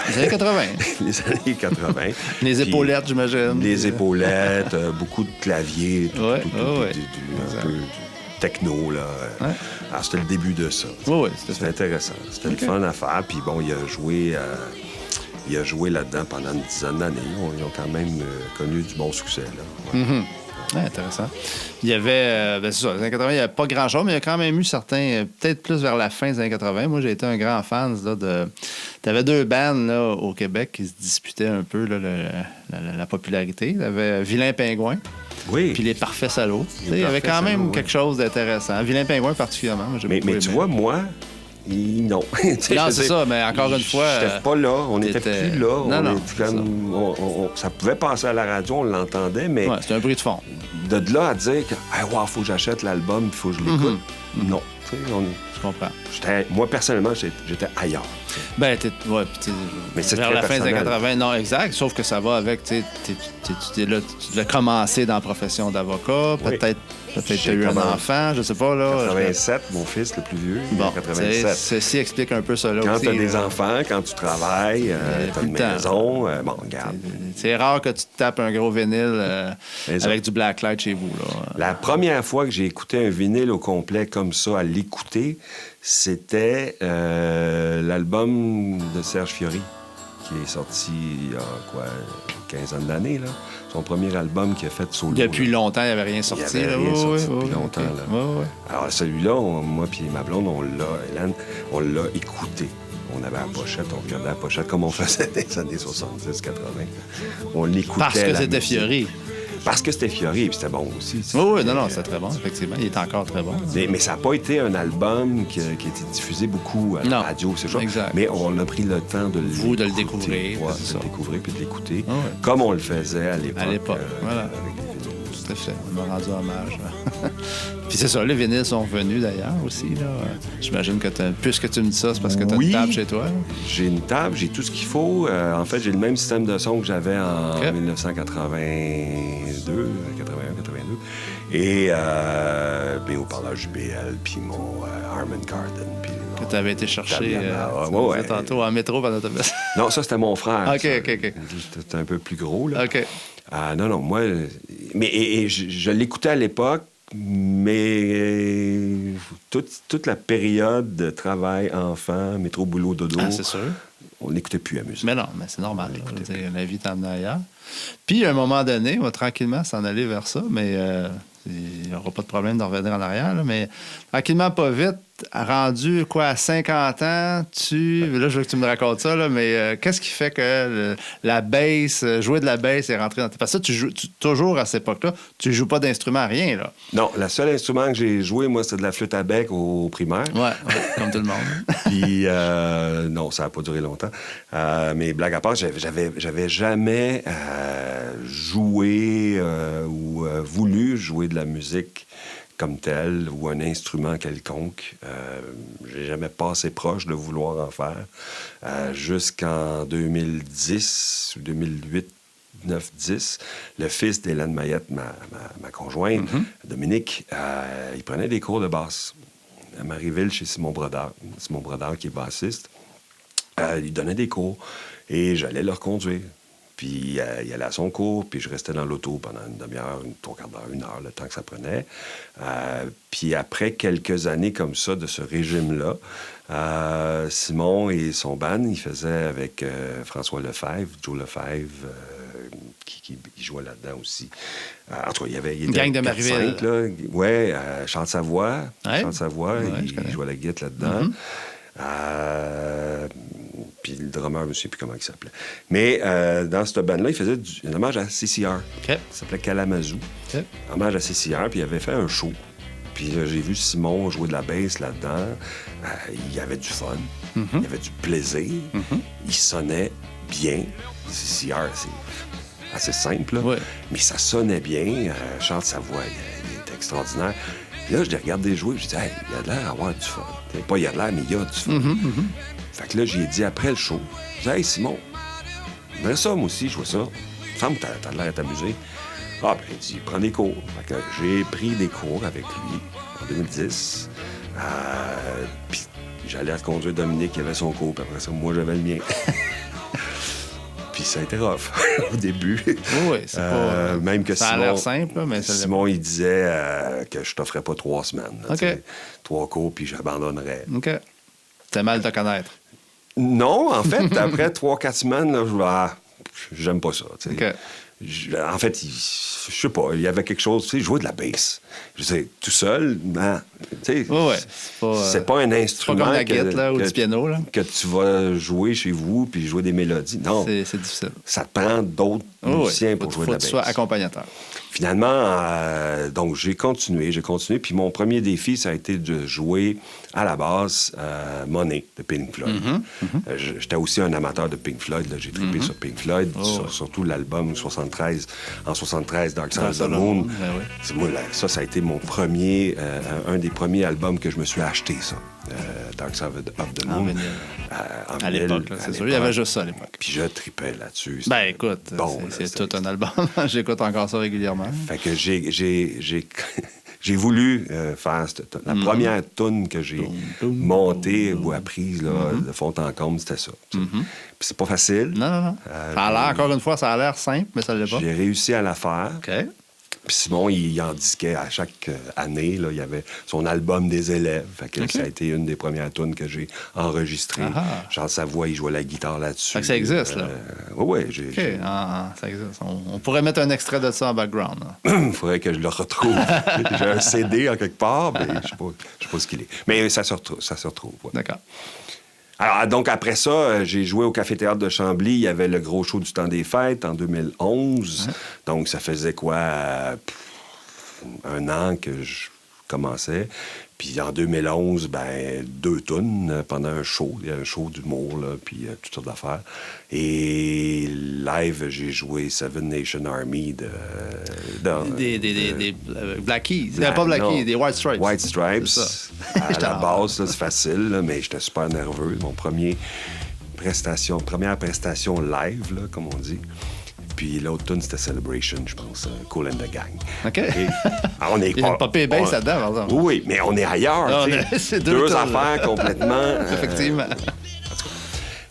Speaker 1: Les années 80.
Speaker 2: Les années 80.
Speaker 1: Les
Speaker 2: Puis
Speaker 1: épaulettes, j'imagine.
Speaker 2: Les épaulettes, beaucoup de claviers,
Speaker 1: Ouais,
Speaker 2: un peu du techno, là.
Speaker 1: Ouais.
Speaker 2: Alors, c'était le début de ça.
Speaker 1: Oui,
Speaker 2: C'était intéressant. C'était le fun à faire. Puis bon, il a joué là-dedans pendant une dizaine d'années. Ils ont quand même connu du bon succès, là. Ouais.
Speaker 1: Ouais, intéressant. Il y avait, c'est ça, les années 80, il n'y avait pas grand-chose, mais il y a quand même eu certains, peut-être plus vers la fin des années 80. Moi, j'ai été un grand fan là, de... Tu avais deux bands là, au Québec qui se disputaient un peu là, la popularité. Il y avait Vilain Pingouin,
Speaker 2: Oui.
Speaker 1: puis Les Parfaits Salauds. Il y avait
Speaker 2: Parfaits
Speaker 1: quand même
Speaker 2: Salauds,
Speaker 1: quelque chose d'intéressant. Vilain Pingouin particulièrement. Moi, j'ai beaucoup
Speaker 2: Mais
Speaker 1: aimé.
Speaker 2: tu vois, moi, non.
Speaker 1: Non, c'est ça, mais encore une fois...
Speaker 2: J'étais pas là, on n'était
Speaker 1: t'étais-
Speaker 2: plus là.
Speaker 1: Non,
Speaker 2: était comme, ça pouvait passer à la radio, on l'entendait, mais
Speaker 1: Ouais, c'est un bruit de fond.
Speaker 2: de là à dire que wow, faut que j'achète l'album, il faut que je l'écoute. Non. Tu sais,
Speaker 1: Je comprends.
Speaker 2: moi, personnellement, j'étais ailleurs.
Speaker 1: Ben, ouais, puis
Speaker 2: Mais c'est
Speaker 1: vers
Speaker 2: très
Speaker 1: la fin des années
Speaker 2: personnel.
Speaker 1: 80, non, exact. Sauf que ça va avec, tu sais, là, tu devais commencer dans la profession d'avocat,
Speaker 2: Oui.
Speaker 1: peut-être tu as
Speaker 2: J'ai
Speaker 1: eu un
Speaker 2: commencé-
Speaker 1: enfant, je sais pas, là.
Speaker 2: 87, mon fils, le plus vieux, il est
Speaker 1: Bon,
Speaker 2: en 87.
Speaker 1: ceci explique un peu ça, là
Speaker 2: Quand
Speaker 1: aussi.
Speaker 2: tu as des
Speaker 1: là.
Speaker 2: enfants, quand tu travailles,
Speaker 1: y a
Speaker 2: tu as
Speaker 1: plus
Speaker 2: une
Speaker 1: le temps.
Speaker 2: maison, bon, regarde.
Speaker 1: C'est rare que tu te tapes un gros vinyle
Speaker 2: Mais ça-
Speaker 1: avec du blacklight chez vous, là.
Speaker 2: La première fois que j'ai écouté un vinyle au complet comme ça, à l'écouter, c'était l'album de Serge Fiori, qui est sorti il y a une quinzaine d'années, là. Son premier album qu'il a fait solo.
Speaker 1: Depuis
Speaker 2: là.
Speaker 1: longtemps, il n'y avait rien sorti.
Speaker 2: Il y avait
Speaker 1: là.
Speaker 2: rien
Speaker 1: Oui,
Speaker 2: sorti
Speaker 1: oui,
Speaker 2: depuis
Speaker 1: oui,
Speaker 2: longtemps,
Speaker 1: ok.
Speaker 2: là.
Speaker 1: Oui, oui.
Speaker 2: Alors celui-là, moi puis ma blonde, Hélène, on l'a écouté. On avait la pochette, on regardait la pochette comme on faisait dans les années 70, 80. On l'écoutait.
Speaker 1: Parce que
Speaker 2: la
Speaker 1: c'était
Speaker 2: musique.
Speaker 1: Fiori.
Speaker 2: Parce que c'était Fiori, puis c'était bon aussi.
Speaker 1: Oui, oui, non, c'était très bon, effectivement. Il est encore très bon.
Speaker 2: Mais ça n'a pas été un album qui a été diffusé beaucoup à la
Speaker 1: Non,
Speaker 2: radio, c'est ça.
Speaker 1: exact.
Speaker 2: Mais on a pris le temps de
Speaker 1: Vous, de le
Speaker 2: l'écouter.
Speaker 1: découvrir,
Speaker 2: Ouais,
Speaker 1: c'est
Speaker 2: de
Speaker 1: ça.
Speaker 2: le découvrir puis de l'écouter,
Speaker 1: Ah ouais.
Speaker 2: comme on le faisait à l'époque.
Speaker 1: À l'époque, voilà.
Speaker 2: Avec les vinyles.
Speaker 1: Tout à fait. On m'a rendu hommage. Puis c'est ça, les vinyles sont revenus d'ailleurs aussi. Là. J'imagine que puisque tu me dis ça, c'est parce que tu as
Speaker 2: Oui.
Speaker 1: une table chez toi. Là.
Speaker 2: J'ai une table, j'ai tout ce qu'il faut. En fait, j'ai le même système de son que j'avais en
Speaker 1: Ok.
Speaker 2: 1982, 81, 82. Et mes haut-parleurs JBL, puis mon Harman Kardon. Puis
Speaker 1: Que tu avais été chercher
Speaker 2: Yamaha,
Speaker 1: tu
Speaker 2: ouais,
Speaker 1: disais
Speaker 2: ouais.
Speaker 1: tantôt en métro pendant l'autobus.
Speaker 2: Non, ça, c'était mon frère.
Speaker 1: OK,
Speaker 2: ça.
Speaker 1: OK, OK.
Speaker 2: C'était un peu plus gros, là.
Speaker 1: OK.
Speaker 2: Non, moi... Mais et je l'écoutais à l'époque, mais toute la période de travail, enfant, métro, boulot, dodo,
Speaker 1: Ah, c'est sûr.
Speaker 2: on n'écoutait plus la musique.
Speaker 1: Mais non, mais c'est normal. Là. Je veux dire, la vie t'emmène ailleurs. Puis, à un moment donné, on va tranquillement s'en aller vers ça, mais il n'y aura pas de problème de revenir en arrière. Là, mais tranquillement, pas vite, rendu à 50 ans, là, je veux que tu me racontes ça, là, mais qu'est-ce qui fait que la bass, jouer de la bass est rentré dans... Parce que ça, tu joues toujours à cette époque-là, tu joues pas d'instrument, rien, là.
Speaker 2: Non, le seul instrument que j'ai joué, moi, c'était de la flûte à bec au primaire.
Speaker 1: Ouais, comme tout le monde.
Speaker 2: Puis, non, ça n'a pas duré longtemps. Mais blague à part, j'avais jamais joué ou voulu jouer de la musique comme telle ou un instrument quelconque. J'ai jamais passé proche de vouloir en faire. Jusqu'en 2010 ou 2008, 9-10, le fils d'Hélène Mayette, ma conjointe, Dominique, il prenait des cours de basse à Marieville chez Simon Brodeur. Simon Brodeur qui est bassiste. Il donnait des cours et j'allais le reconduire. Puis il allait à son cours, puis je restais dans l'auto pendant une demi-heure, trois quarts d'heure, une heure, le temps que ça prenait. Puis après quelques années comme ça, de ce régime-là, Simon et son band, ils faisaient avec François Lefebvre, Joe Lefebvre, qui jouait là-dedans aussi. En tout cas, il y avait...
Speaker 1: Gang de Marieville.
Speaker 2: Oui, Charles Savoie.
Speaker 1: Ouais.
Speaker 2: Charles Savoie,
Speaker 1: Ouais,
Speaker 2: il jouait à la guitare là-dedans. Puis le drummer, je ne sais plus comment il s'appelait. Mais dans cette band-là, il faisait un hommage à CCR.
Speaker 1: OK.
Speaker 2: Ça s'appelait Kalamazoo.
Speaker 1: OK.
Speaker 2: Hommage à CCR, puis il avait fait un show. Puis j'ai vu Simon jouer de la bass là-dedans. Il y avait du fun. Il y avait du plaisir. Il sonnait bien. CCR, c'est assez simple, là.
Speaker 1: Ouais.
Speaker 2: Mais ça sonnait bien. Charles Savoie, il était extraordinaire. Puis là, je les regardais jouer, je dis, hey, il a de l'air d'avoir du fun. Pas il a de l'air, mais il y a du fun. Fait que là, j'ai dit après le show, j'ai dit, hey, Simon, j'aimerais ça, moi aussi, je vois ça. me semble que t'as l'air à t'amuser. Ah, ben, il dit, prends des cours. Fait que j'ai pris des cours avec lui en 2010. Puis j'allais à conduire Dominique, qui avait son cours, puis après ça, moi, j'avais le mien. Puis ça a été rough au début.
Speaker 1: Oui, c'est pas...
Speaker 2: même que
Speaker 1: ça
Speaker 2: Simon,
Speaker 1: a l'air simple, là, mais ça l'est
Speaker 2: Simon, il disait que je t'offrais pas 3 semaines. Là,
Speaker 1: OK.
Speaker 2: 3 cours, puis j'abandonnerais.
Speaker 1: OK. C'était mal de te connaître.
Speaker 2: Non, en fait, après 3-4 semaines, là, j'aime pas ça. Tu sais.
Speaker 1: OK.
Speaker 2: En fait, je sais pas, il y avait quelque chose, tu sais, jouer de la bass. Je sais, tout seul, ben, tu sais, c'est pas un instrument
Speaker 1: pas comme la guitare là, ou du piano. Là.
Speaker 2: Que tu vas jouer chez vous puis jouer des mélodies. Non,
Speaker 1: c'est difficile.
Speaker 2: Ça te prend d'autres musiciens pour jouer de la bass.
Speaker 1: Faut que tu sois accompagnateur.
Speaker 2: Finalement, donc j'ai continué, puis mon premier défi, ça a été de jouer à la basse Money de Pink Floyd. J'étais aussi un amateur de Pink Floyd, là. J'ai trippé sur Pink Floyd, surtout l'album 73, en 73, Dark Side of the Moon.
Speaker 1: Ben
Speaker 2: Moi, ça a été mon premier, un des premiers albums que je me suis acheté, ça. Dark Side of the Moon.
Speaker 1: À l'époque, c'est sûr. Il y avait juste ça à l'époque.
Speaker 2: Puis je tripais là-dessus.
Speaker 1: Ben écoute, c'est tout un album. J'écoute encore ça régulièrement.
Speaker 2: Fait que j'ai voulu faire la première tune que j'ai montée ou apprise là, de fond en comble, c'était ça. Puis c'est pas facile.
Speaker 1: Non. Ça a l'air, encore une fois, ça a l'air simple, mais ça l'est pas.
Speaker 2: J'ai réussi à la faire.
Speaker 1: OK.
Speaker 2: Puis Simon, il en disquait à chaque année. Là, il y avait son album des élèves. Fait que ça a été une des premières tunes que j'ai enregistrées. Jean Savoie, il jouait la guitare là-dessus.
Speaker 1: Fait que ça existe, là?
Speaker 2: Oui.
Speaker 1: Ça existe. On pourrait mettre un extrait de ça en background.
Speaker 2: Il faudrait que je le retrouve. J'ai un CD en quelque part, mais je sais pas ce qu'il est. Mais ça se retrouve. Ouais.
Speaker 1: D'accord.
Speaker 2: Alors, donc, après ça, j'ai joué au Café-Théâtre de Chambly. Il y avait le gros show du temps des fêtes en 2011. Donc, ça faisait quoi? 1 an que je commençais. Puis en 2011, 2 tunes pendant un show. Il y a un show d'humour, là, puis toutes sortes d'affaires. Et live, j'ai joué Seven Nation Army
Speaker 1: des Black Keys. Pas Black Keys, des White Stripes.
Speaker 2: White Stripes. À la base, là, c'est facile, là, mais j'étais super nerveux. Mon première prestation live, là, comme on dit. Puis l'autre tune, c'était Celebration, je pense. Cool and the Gang.
Speaker 1: OK.
Speaker 2: Alors,
Speaker 1: il y a une popée bass là-dedans, par exemple.
Speaker 2: Oui, mais on est ailleurs.
Speaker 1: C'est
Speaker 2: deux affaires complètement...
Speaker 1: Effectivement.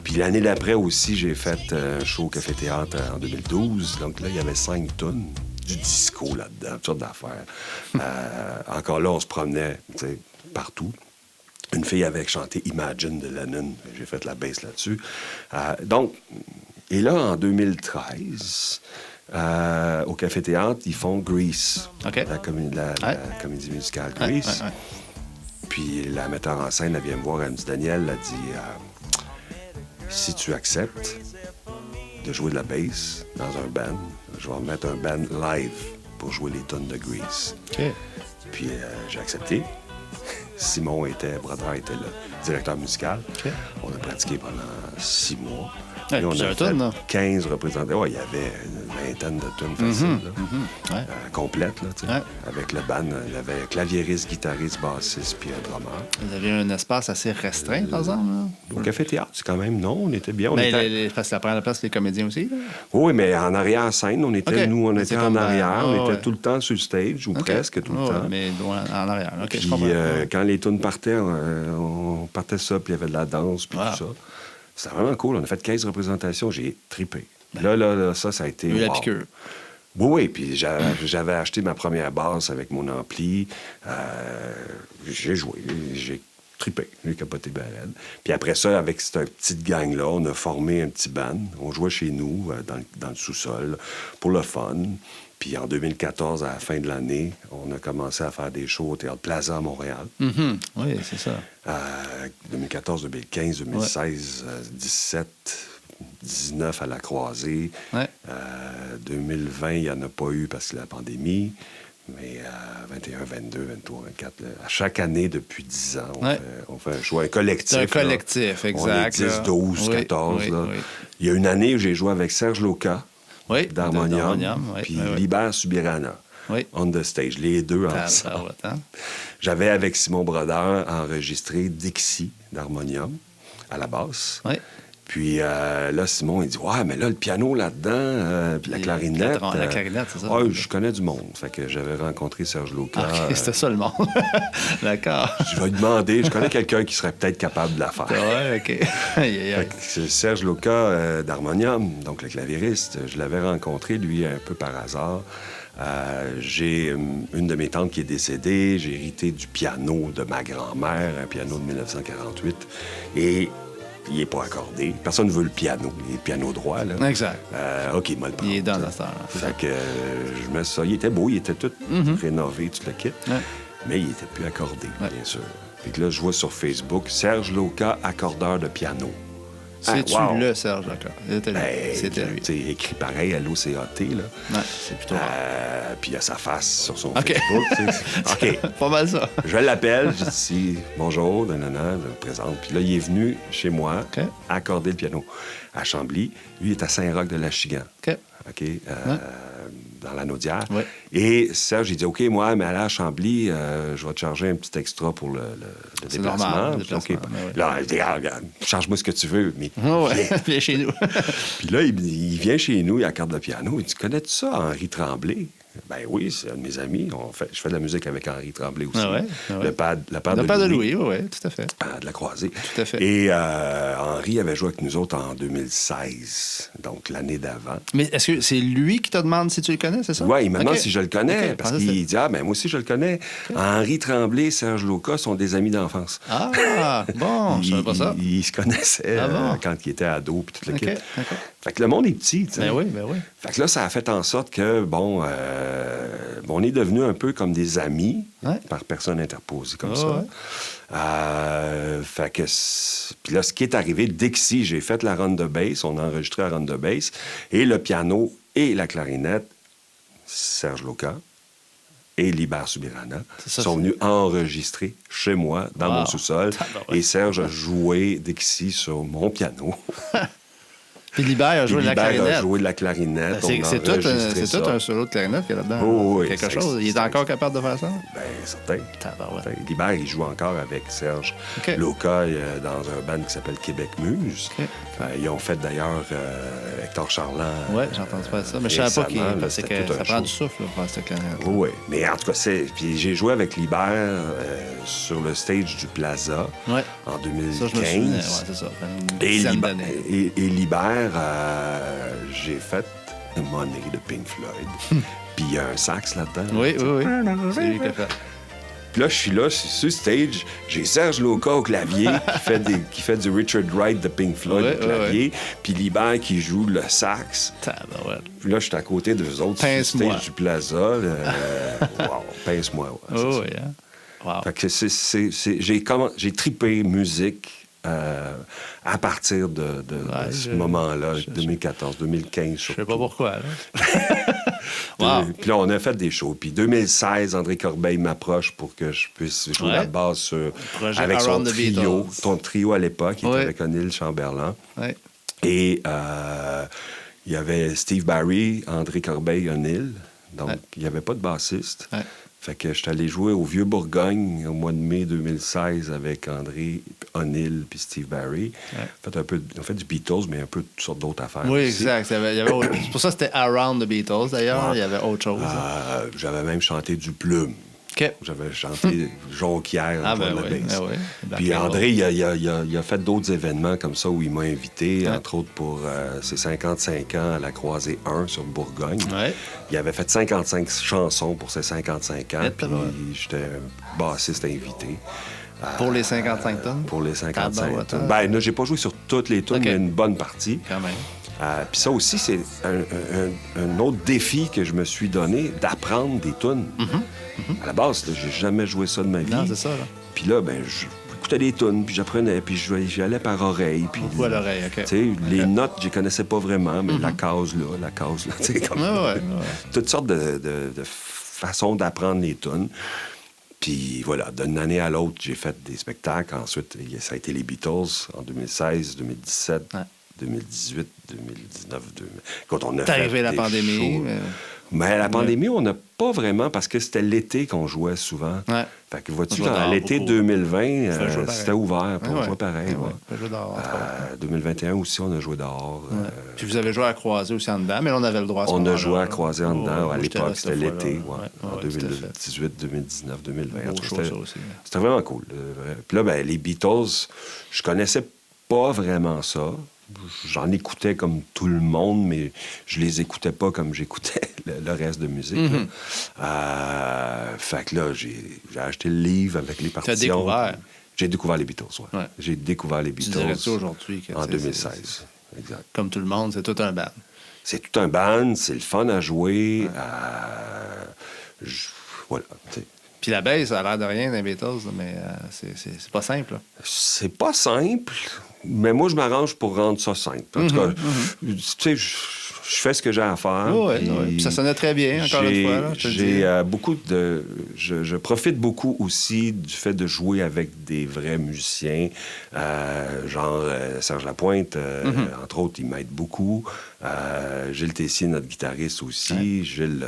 Speaker 2: Puis l'année d'après aussi, j'ai fait un show au Café-Théâtre en 2012. Donc là, il y avait 5 tunes, du disco là-dedans, toutes sortes d'affaires. Encore là, on se promenait partout. Une fille avait chanté Imagine de Lennon. J'ai fait la bass là-dessus. Et là, en 2013, au Café-Théâtre, ils font Grease, la comédie musicale Grease. Puis la metteur en scène, elle vient me voir, elle me dit, Daniel, elle dit, si tu acceptes de jouer de la bass dans un band, je vais remettre un band live pour jouer les tonnes de Grease.
Speaker 1: Okay.
Speaker 2: Puis j'ai accepté. Simon Brodeur était le directeur musical. Okay. On a pratiqué pendant 6 mois.
Speaker 1: Ouais,
Speaker 2: et on a fait 15 représentants. Ouais, il y avait une vingtaine de tunes faciles, complètes, là, tu sais. Avec le band, il y avait claviériste, guitariste, bassiste, puis un drummer.
Speaker 1: Vous aviez un espace assez restreint, par exemple? Là?
Speaker 2: Au Café-Théâtre, c'est quand même, non, on était bien.
Speaker 1: Parce que ça prend la place les comédiens aussi, là?
Speaker 2: Oui, mais en arrière-scène, on était en arrière. On était tout le temps sur le stage, ou presque tout le temps.
Speaker 1: Mais en arrière, OK,
Speaker 2: puis,
Speaker 1: je comprends.
Speaker 2: quand les tunes partaient, on partait ça, puis il y avait de la danse, puis tout ça. C'était vraiment cool. On a fait 15 représentations. J'ai trippé. Là, ça a été...
Speaker 1: la piqûre.
Speaker 2: Oui, puis j'avais acheté ma première basse avec mon ampli. J'ai joué. J'ai trippé. J'ai capoté barrel. Puis après ça, avec cette petite gang-là, on a formé un petit band. On jouait chez nous, dans le sous-sol, pour le fun. Puis en 2014, à la fin de l'année, on a commencé à faire des shows au Théâtre Plaza à Montréal.
Speaker 1: Mm-hmm. Oui, c'est ça.
Speaker 2: 2014, 2015, 2016, 17, 19 à la Croisée. 2020, il n'y en a pas eu parce que la pandémie. Mais 21, 22, 23, 24, à chaque année depuis 10 ans, on fait un show, un collectif.
Speaker 1: C'est un collectif, exact.
Speaker 2: On est 10, 12, 14. Là. Il y a une année où j'ai joué avec Serge Loca. d'Harmonium, puis Liber Subirana, on the stage, les deux ensemble. J'avais avec Simon Brodeur enregistré Dixie d'Harmonium à la basse. Puis là, Simon, il dit « Ouais, mais là, le piano là-dedans, puis la clarinette... »
Speaker 1: La clarinette, c'est ça?
Speaker 2: Ouais, je connais du monde. Fait que j'avais rencontré Serge Loca.
Speaker 1: OK, c'était ça, le monde. D'accord.
Speaker 2: Je vais lui demander, je connais quelqu'un qui serait peut-être capable de la faire.
Speaker 1: Ouais, OK.
Speaker 2: Fait que c'est Serge Loca d'Harmonium, donc le clavieriste. Je l'avais rencontré, lui, un peu par hasard. J'ai une de mes tantes qui est décédée. J'ai hérité du piano de ma grand-mère, un piano de 1948. Et il n'est pas accordé. Personne ne veut le piano. Il est piano droit, là.
Speaker 1: Exact.
Speaker 2: OK, il m'a le prendre.
Speaker 1: Il est dans la star.
Speaker 2: Fait que je mets ça. Il était beau, il était tout rénové, tout le kit.
Speaker 1: Ouais.
Speaker 2: Mais il n'était plus accordé, bien sûr. Puis que là, je vois sur Facebook, Serge Loca, accordeur de piano.
Speaker 1: C'est-tu le Serge Loca? C'était lui.
Speaker 2: C'est écrit pareil à l'OCAT, là.
Speaker 1: Ouais, c'est plutôt rare.
Speaker 2: Puis il a sa face sur son Facebook. OK.
Speaker 1: Pas mal ça.
Speaker 2: Je l'appelle, je dis bonjour, nanana, je me présente. Puis là, il est venu chez moi accorder le piano à Chambly. Lui, il est à Saint-Roch de l'Achigan. OK. Dans la Naudière. Ouais. Et Serge, il dit OK, moi, mais aller à Chambly, je vais te charger un petit extra pour le déplacement.
Speaker 1: Normal, le déplacement.
Speaker 2: Okay. Là, il dit regarde, charge-moi ce que tu veux, mais
Speaker 1: viens chez nous.
Speaker 2: Puis là, il vient chez nous, il accorde le piano. Il dit connais-tu ça, Henri Tremblay? Ben oui, c'est un de mes amis. Je fais de la musique avec Henri Tremblay aussi. Le père de Louis.
Speaker 1: Oui, tout à fait.
Speaker 2: De la Croisée.
Speaker 1: Tout à fait.
Speaker 2: Et Henri avait joué avec nous autres en 2016, donc l'année d'avant.
Speaker 1: Mais est-ce que c'est lui qui te demande si tu le connais, c'est ça?
Speaker 2: Oui, il me demande si je le connais, parce qu'il dit moi aussi je le connais. Henri Tremblay, Serge Loca sont des amis d'enfance.
Speaker 1: Ah, bon, je savais pas ça.
Speaker 2: Ils se connaissaient quand ils étaient ados, puis tout le kit. Fait que le monde est petit, tu sais.
Speaker 1: Ben oui.
Speaker 2: Fait que là, ça a fait en sorte que, on est devenus un peu comme des amis, par personne interposée comme ça. Ouais. Fait que... Puis là, ce qui est arrivé, Dixie, j'ai fait la run de bass, on a enregistré la run de bass, et le piano et la clarinette, Serge Loca et Libère Subirana sont venus enregistrer chez moi, dans mon sous-sol, et Serge a joué Dixie sur mon piano.
Speaker 1: Puis Libère a joué de la clarinette.
Speaker 2: Libère a joué de la clarinette.
Speaker 1: C'est tout un solo de clarinette qu'il y a là-dedans.
Speaker 2: Oh, oui,
Speaker 1: quelque chose. Il est encore capable de faire ça?
Speaker 2: Bien, certain. Libère, il joue encore avec Serge Loca dans un band qui s'appelle Québec Muse. Ils ont fait d'ailleurs Hector Charland.
Speaker 1: Oui, j'ai entendu faire ça. Mais je ne savais pas parce que ça prend du souffle pour faire cette clarinette.
Speaker 2: Oui, mais en tout cas, puis j'ai joué avec Libère sur le stage du Plaza en 2015.
Speaker 1: Ça, je me souviens. C'est ça. Une dizaine d'années.
Speaker 2: Et Libère, j'ai fait Money de Pink Floyd. Puis il y a un sax là-dedans.
Speaker 1: Oui. C'est lui qui a fait.
Speaker 2: Puis là, je suis là, sur stage, j'ai Serge Loca au clavier qui fait du Richard Wright de Pink Floyd au clavier, puis Libère qui joue le sax. Puis là, je suis à côté d'eux autres sur le stage du Plaza. Pince-moi.
Speaker 1: Wow.
Speaker 2: Fait que j'ai trippé musique à partir de ce moment-là, 2014, 2015.
Speaker 1: Je sais pas pourquoi. Wow.
Speaker 2: Puis là, on a fait des shows. Puis 2016, André Corbeil m'approche pour que je puisse jouer la basse avec son trio. Ton trio à l'époque, il était avec O'Neill Chamberlain. Et il y avait Steve Barry, André Corbeil, O'Neill. Donc, il n'y avait pas de bassiste. Fait que je suis allé jouer au Vieux-Bourgogne au mois de mai 2016 avec André O'Neill puis Steve Barry. On fait du Beatles, mais un peu toutes sortes d'autres affaires.
Speaker 1: Oui, exact. C'est pour ça que c'était Around the Beatles, d'ailleurs. Il y avait autre chose.
Speaker 2: J'avais même chanté du Plume. J'avais chanté Jonquière
Speaker 1: à la
Speaker 2: baisse. Puis André, il a fait d'autres événements comme ça où il m'a invité, entre autres pour ses 55 ans à la Croisée 1 sur Bourgogne. Il avait fait 55 chansons pour ses 55 ans. Puis j'étais bassiste invité.
Speaker 1: Pour les 55 tonnes?
Speaker 2: Pour les 55 tonnes. Ben, là, j'ai pas joué sur toutes les tonnes, mais une bonne partie.
Speaker 1: Quand même.
Speaker 2: Puis ça aussi, c'est un autre défi que je me suis donné, d'apprendre des tunes. À la base, j'ai jamais joué ça de ma vie.
Speaker 1: Non, c'est ça.
Speaker 2: Puis là, j'écoutais des tunes, puis j'apprenais, puis j'y allais par oreille. Puis,
Speaker 1: à l'oreille, OK.
Speaker 2: Les notes, je les connaissais pas vraiment, mais la case là, tu sais, comme... Toutes sortes de façons d'apprendre les tunes. Puis voilà, d'une année à l'autre, j'ai fait des spectacles. Ensuite, ça a été les Beatles en 2016, 2017... 2018, 2019, quand on a fait
Speaker 1: arrivé la pandémie.
Speaker 2: Mais la pandémie, on n'a pas vraiment, parce que c'était l'été qu'on jouait souvent.
Speaker 1: Ouais.
Speaker 2: Fait que vois-tu,
Speaker 1: On jouait
Speaker 2: dans
Speaker 1: dehors
Speaker 2: l'été
Speaker 1: beaucoup.
Speaker 2: 2020, c'était ouvert pour jouer pareil.
Speaker 1: Ouais. On jouait dehors, entre autres.
Speaker 2: 2021 aussi, on a joué dehors.
Speaker 1: Ouais. Puis vous avez joué à croisée aussi en dedans, mais là, on avait le droit à ce
Speaker 2: On a
Speaker 1: moment-là,
Speaker 2: joué à
Speaker 1: là.
Speaker 2: croisée en dedans. À
Speaker 1: j'étais
Speaker 2: l'époque,
Speaker 1: là
Speaker 2: c'était
Speaker 1: cette
Speaker 2: l'été.
Speaker 1: fois-là.
Speaker 2: En 2018, 2019, 2020.
Speaker 1: Beau show, ça aussi.
Speaker 2: C'était vraiment cool. Puis là, ben, les Beatles, je connaissais pas vraiment ça. J'en écoutais comme tout le monde, mais je les écoutais pas comme j'écoutais le reste de musique. Fait que là, j'ai acheté le livre avec les partitions.
Speaker 1: Tu as découvert.
Speaker 2: J'ai découvert les Beatles, oui.
Speaker 1: Ouais.
Speaker 2: J'ai découvert les
Speaker 1: Tu
Speaker 2: Beatles
Speaker 1: dirais-tu aujourd'hui que
Speaker 2: en
Speaker 1: c'est-
Speaker 2: 2016. Exact.
Speaker 1: Comme tout le monde, c'est tout un band.
Speaker 2: C'est tout un band, c'est le fun à jouer. Voilà. T'sais.
Speaker 1: Puis la baisse, ça a l'air de rien des Beatles, mais c'est pas simple. Là.
Speaker 2: C'est pas simple, mais moi, je m'arrange pour rendre ça simple. En tout cas, tu sais, je fais ce que j'ai à faire.
Speaker 1: Puis ça sonnait très bien, encore une fois. Là, je te le dis.
Speaker 2: J'ai beaucoup de... Je profite beaucoup aussi du fait de jouer avec des vrais musiciens, genre Serge Lapointe, entre autres, il m'aide beaucoup. Gilles Tessier, notre guitariste aussi.
Speaker 1: Ouais.
Speaker 2: Gilles,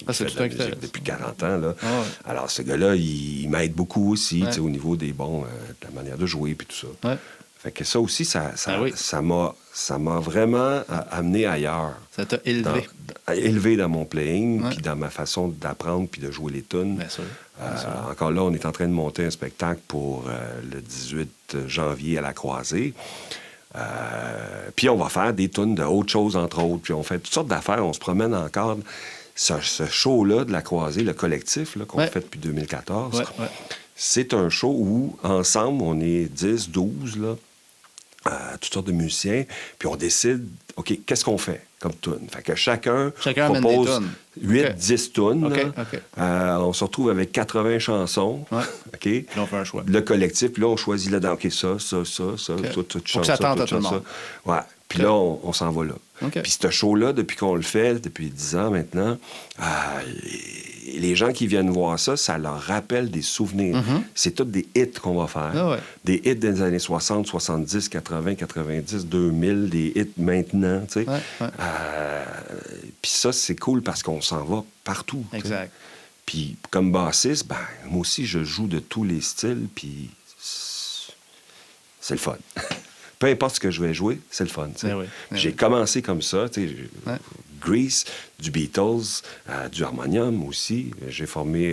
Speaker 2: il
Speaker 1: c'est
Speaker 2: fait
Speaker 1: tout
Speaker 2: de la
Speaker 1: un
Speaker 2: musique
Speaker 1: guitariste.
Speaker 2: depuis 40 ans. Là.
Speaker 1: Ah ouais.
Speaker 2: Alors, ce gars-là, il m'aide beaucoup aussi,
Speaker 1: Ouais.
Speaker 2: tu sais, au niveau des bons, de la manière de jouer puis tout ça.
Speaker 1: Ouais.
Speaker 2: Fait que ça aussi, ça
Speaker 1: oui.
Speaker 2: m'a vraiment amené ailleurs.
Speaker 1: Ça t'a élevé.
Speaker 2: Élevé dans mon playing,
Speaker 1: Ouais.
Speaker 2: puis dans ma façon d'apprendre puis de jouer les tunes.
Speaker 1: Bien sûr.
Speaker 2: Encore là, on est en train de monter un spectacle pour le 18 janvier à la Croisée. Puis on va faire des tunes de autres choses, entre autres. Puis on fait toutes sortes d'affaires. On se promène encore. Ce show-là de la Croisée, le collectif là, qu'on
Speaker 1: Ouais.
Speaker 2: fait depuis 2014,
Speaker 1: Ouais.
Speaker 2: c'est un show où, ensemble, on est 10, 12, là, toutes sortes de musiciens, puis on décide, OK, qu'est-ce qu'on fait comme tune? Fait que chacun
Speaker 1: amène des
Speaker 2: propose
Speaker 1: tunes.
Speaker 2: 8,
Speaker 1: OK.
Speaker 2: 10 tunes.
Speaker 1: OK,
Speaker 2: là.
Speaker 1: OK.
Speaker 2: On se retrouve avec 80 chansons.
Speaker 1: Ouais.
Speaker 2: OK?
Speaker 1: Puis là, on fait un choix.
Speaker 2: Le collectif, puis là, on choisit là-dedans, OK, ça, toi, tu
Speaker 1: Faut
Speaker 2: chantes
Speaker 1: que ça tente
Speaker 2: toi,
Speaker 1: à
Speaker 2: tu
Speaker 1: tout le
Speaker 2: chantes
Speaker 1: monde.
Speaker 2: ça. Ouais. Puis
Speaker 1: OK.
Speaker 2: là, on s'en va là.
Speaker 1: OK.
Speaker 2: Puis ce show-là, depuis qu'on le fait, depuis 10 ans maintenant, les gens qui viennent voir ça, ça leur rappelle des souvenirs. C'est tous des hits qu'on va faire.
Speaker 1: Ah ouais.
Speaker 2: Des hits des années 60, 70, 80, 90, 2000, des hits maintenant, tu sais.
Speaker 1: Ouais, ouais.
Speaker 2: Puis ça, c'est cool parce qu'on s'en va partout. tu sais.
Speaker 1: Exact.
Speaker 2: Puis comme bassiste, ben, moi aussi, je joue de tous les styles, puis c'est le fun. Peu importe ce que je vais jouer, c'est le fun. tu sais.
Speaker 1: Eh oui, eh
Speaker 2: J'ai
Speaker 1: oui.
Speaker 2: commencé comme ça, tu sais,
Speaker 1: Ouais.
Speaker 2: Grease, du Beatles, du harmonium aussi.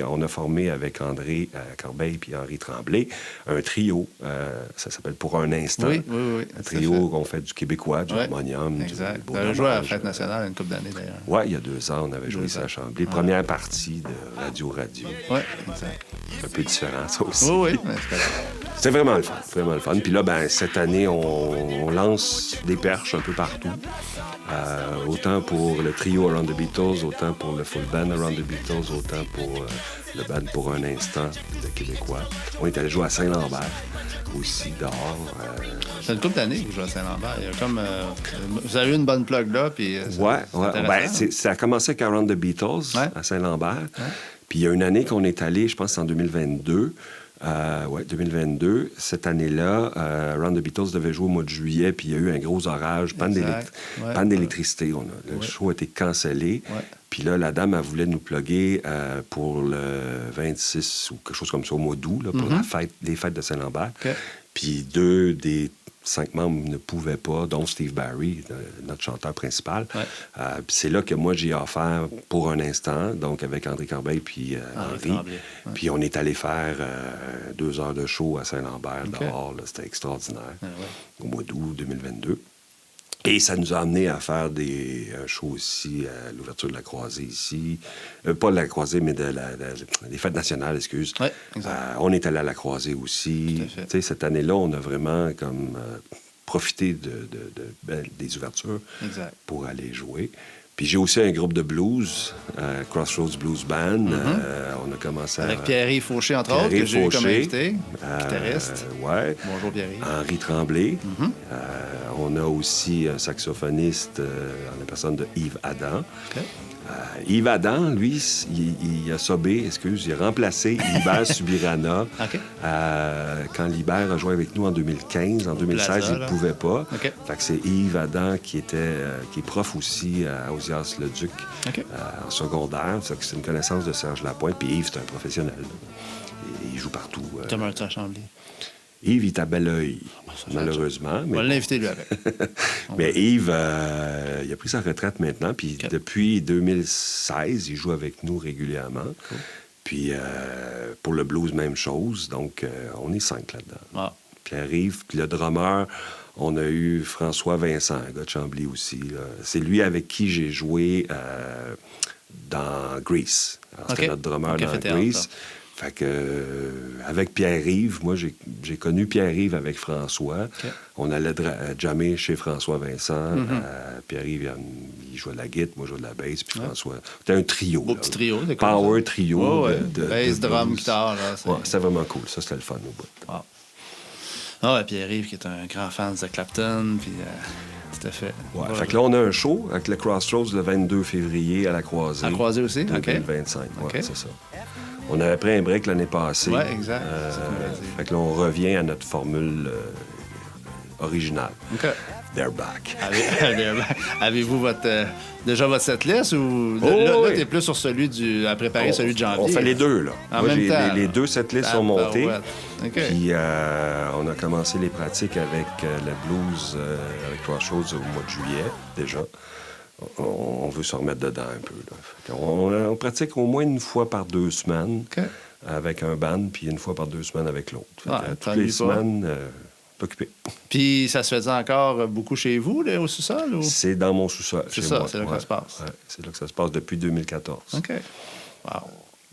Speaker 2: On a formé avec André Corbeil puis Henri Tremblay un trio, ça s'appelle Pour un instant.
Speaker 1: Oui.
Speaker 2: Un
Speaker 1: tout à
Speaker 2: trio qu'on fait du québécois, du
Speaker 1: Ouais.
Speaker 2: harmonium,
Speaker 1: Exact.
Speaker 2: du
Speaker 1: Vous avez joué à la
Speaker 2: dommage.
Speaker 1: Fête nationale une couple d'années, d'ailleurs.
Speaker 2: Oui, il y a 2 ans, on avait joué
Speaker 1: 2
Speaker 2: ça
Speaker 1: ans.
Speaker 2: à Chambly. Première partie de Radio.
Speaker 1: Oui, exact.
Speaker 2: C'est un peu différent, ça aussi.
Speaker 1: Oui, mais c'est correct.
Speaker 2: C'est vraiment le fun, vraiment le fun. Puis là, ben, cette année, on lance des perches un peu partout. Autant pour le trio Around the Beatles, autant pour le full band Around the Beatles, autant pour le band Pour un instant de Québécois. On est allé jouer à Saint-Lambert aussi, dehors.
Speaker 1: C'est une couple d'années que vous jouez à Saint-Lambert. Il y a comme, vous avez eu une bonne plug là, puis...
Speaker 2: Ouais.
Speaker 1: intéressant.
Speaker 2: Ben, ça a commencé avec Around the Beatles
Speaker 1: Ouais.
Speaker 2: à Saint-Lambert. Puis il y a une année qu'on est allé, je pense que c'est en 2022. 2022. Cette année-là, Around the Beatles devait jouer au mois de juillet, puis il y a eu un gros orage, panne
Speaker 1: Exact. Ouais.
Speaker 2: panne d'électricité. Le show a été cancellé.
Speaker 1: Ouais.
Speaker 2: Puis là, la dame, elle voulait nous plugger pour le 26 ou quelque chose comme ça, au mois d'août, là, pour les fêtes de Saint-Lambert.
Speaker 1: OK.
Speaker 2: Puis 2 des 5 membres ne pouvaient pas, dont Steve Barry, notre chanteur principal.
Speaker 1: Ouais.
Speaker 2: Puis c'est là que moi, j'ai offert Pour un instant, donc avec André Corbeil puis Henri.
Speaker 1: Tremblay, ouais.
Speaker 2: Puis on est allé faire 2 heures de show à Saint-Lambert,
Speaker 1: OK.
Speaker 2: dehors. Là, c'était extraordinaire,
Speaker 1: Ah ouais.
Speaker 2: au mois d'août 2022. Et ça nous a amené à faire des shows aussi à l'ouverture de la Croisée ici. Pas de la Croisée, mais des Fêtes nationales, excuse.
Speaker 1: Oui, exact.
Speaker 2: On est allé à la Croisée aussi.
Speaker 1: Tout à fait.
Speaker 2: Tu sais, cette année-là, on a vraiment comme profité des ouvertures
Speaker 1: Exact.
Speaker 2: pour aller jouer. Puis j'ai aussi un groupe de blues, Crossroads Blues Band. On a commencé
Speaker 1: Avec Pierre-Yves Fauché, entre autres, que
Speaker 2: Pierre-Yves
Speaker 1: j'ai eu comme
Speaker 2: Fauché.
Speaker 1: invité, guitariste.
Speaker 2: Ouais.
Speaker 1: Bonjour Pierre-Yves.
Speaker 2: Henri Tremblay. On a aussi un saxophoniste en la personne de Yves Adam.
Speaker 1: OK.
Speaker 2: Yves Adam, lui, il a sobé, il a remplacé Hubert Subirana.
Speaker 1: OK.
Speaker 2: Quand Libert a joué avec nous en 2015. En 2016,
Speaker 1: Plaza,
Speaker 2: il ne pouvait pas.
Speaker 1: OK.
Speaker 2: Fait que c'est Yves Adam qui est prof aussi à Ausias-le-Duc en secondaire. C'est une connaissance de Serge Lapointe. Puis Yves, c'est un professionnel. Il joue partout.
Speaker 1: Demeure-tu à Chambly?
Speaker 2: Yves, il est à Belleuil, malheureusement.
Speaker 1: On va l'inviter, lui, avec.
Speaker 2: Mais Yves, il a pris sa retraite maintenant, puis depuis 2016, il joue avec nous régulièrement. Cool. Puis pour le blues, même chose. Donc, on est 5 là-dedans.
Speaker 1: Ah.
Speaker 2: Pierre-Yves, puis le drummer, on a eu François Vincent, un gars de Chambly aussi. Là. C'est lui avec qui j'ai joué dans Grease. Alors, c'était notre drummer dans Grease. Fait que, avec Pierre-Yves, moi, j'ai connu Pierre-Yves avec François. Okay. On allait jammer chez François Vincent. Pierre-Yves, il jouait de la guitare, moi, je jouais de la bass, puis François. C'était un trio.
Speaker 1: Beau petit trio.
Speaker 2: Power trio.
Speaker 1: Bass, drum, guitare.
Speaker 2: C'était vraiment cool. Ça, c'était le fun au bout.
Speaker 1: Wow. Ah, Pierre-Yves, qui est un grand fan de Clapton, puis c'était fait.
Speaker 2: Ouais, fait que là, on a un show avec le Crossroads le 22 février à la Croisée.
Speaker 1: À la Croisée aussi?
Speaker 2: 2025, ouais, c'est ça. On avait pris un break l'année passée.
Speaker 1: Oui, exact.
Speaker 2: Fait que là, on revient à notre formule originale.
Speaker 1: OK.
Speaker 2: They're back.
Speaker 1: Avez-vous déjà votre setlist ou là, t'es plus sur celui à préparer celui de janvier?
Speaker 2: On fait les deux, là.
Speaker 1: En même temps,
Speaker 2: les deux setlists sont montés.
Speaker 1: Okay.
Speaker 2: Puis on a commencé les pratiques avec le blues avec Crossroads au mois de juillet, déjà. On veut se remettre dedans un peu. Là. On pratique au moins une fois par 2 semaines avec un band, puis une fois par 2 semaines avec l'autre. Toutes les semaines, occupé.
Speaker 1: Puis ça se faisait encore beaucoup chez vous, là, au sous-sol? Ou...
Speaker 2: C'est dans mon sous-sol.
Speaker 1: C'est ça, c'est là que ça se passe.
Speaker 2: Ouais, c'est là que ça se passe depuis 2014.
Speaker 1: OK. Wow.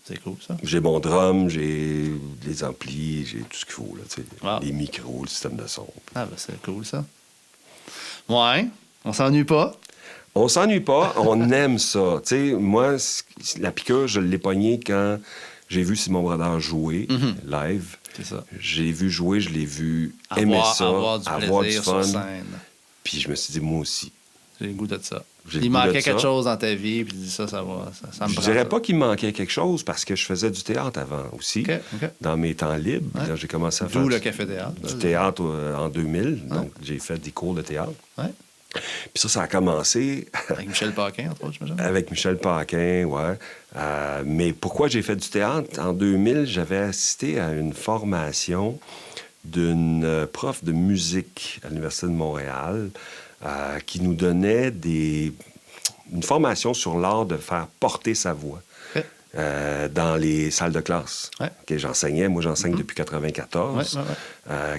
Speaker 1: C'est cool, ça.
Speaker 2: J'ai mon drum, j'ai les amplis, j'ai tout ce qu'il faut. Là, les micros, le système de son.
Speaker 1: Ah, ben c'est cool, ça. Ouais, on s'ennuie pas.
Speaker 2: On s'ennuie pas, on aime ça. T'sais, moi, la piqûre, je l'ai pognée quand j'ai vu Simon Brodeur jouer live.
Speaker 1: C'est ça.
Speaker 2: Je l'ai vu jouer, je l'ai vu aimer ça, avoir du fun. Puis je me suis dit, moi aussi.
Speaker 1: J'ai le goût de ça. Il manquait quelque chose dans ta vie, puis ça va. Ça me
Speaker 2: je dirais pas qu'il me manquait quelque chose parce que je faisais du théâtre avant aussi, dans mes temps libres. Quand j'ai commencé à faire
Speaker 1: le café-théâtre.
Speaker 2: Du théâtre en 2000. Donc, j'ai fait des cours de théâtre.
Speaker 1: Ouais.
Speaker 2: Puis ça a commencé...
Speaker 1: Avec Michel Paquin, entre autres, j'imagine.
Speaker 2: Avec Michel Paquin, oui. Mais pourquoi j'ai fait du théâtre? En 2000, j'avais assisté à une formation d'une prof de musique à l'Université de Montréal qui nous donnait une formation sur l'art de faire porter sa voix. Dans les salles de classe. J'enseignais. Moi, j'enseigne depuis 94.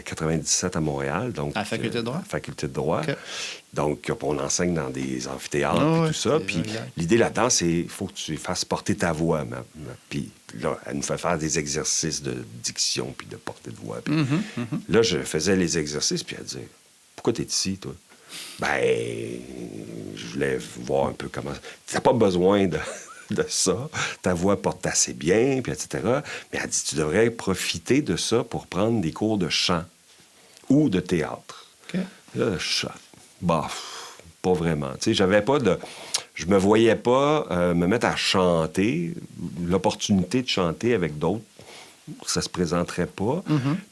Speaker 2: 97 à Montréal. Donc,
Speaker 1: à la faculté de droit?
Speaker 2: Faculté de droit. Donc, on enseigne dans des amphithéâtres et tout ça. Puis l'idée là-dedans, c'est qu'il faut que tu fasses porter ta voix. Puis là, elle nous fait faire des exercices de diction puis de portée de voix. Puis là, je faisais les exercices, puis elle disait, « Pourquoi t'es ici, toi? » Ben, je voulais voir un peu comment... T'as pas besoin de ça. Ta voix porte assez bien, puis etc. Mais elle dit, tu devrais profiter de ça pour prendre des cours de chant ou de théâtre. Là, chant, pas vraiment. Tu sais, j'avais pas de... Je me voyais pas me mettre à chanter. L'opportunité de chanter avec d'autres, ça se présenterait pas.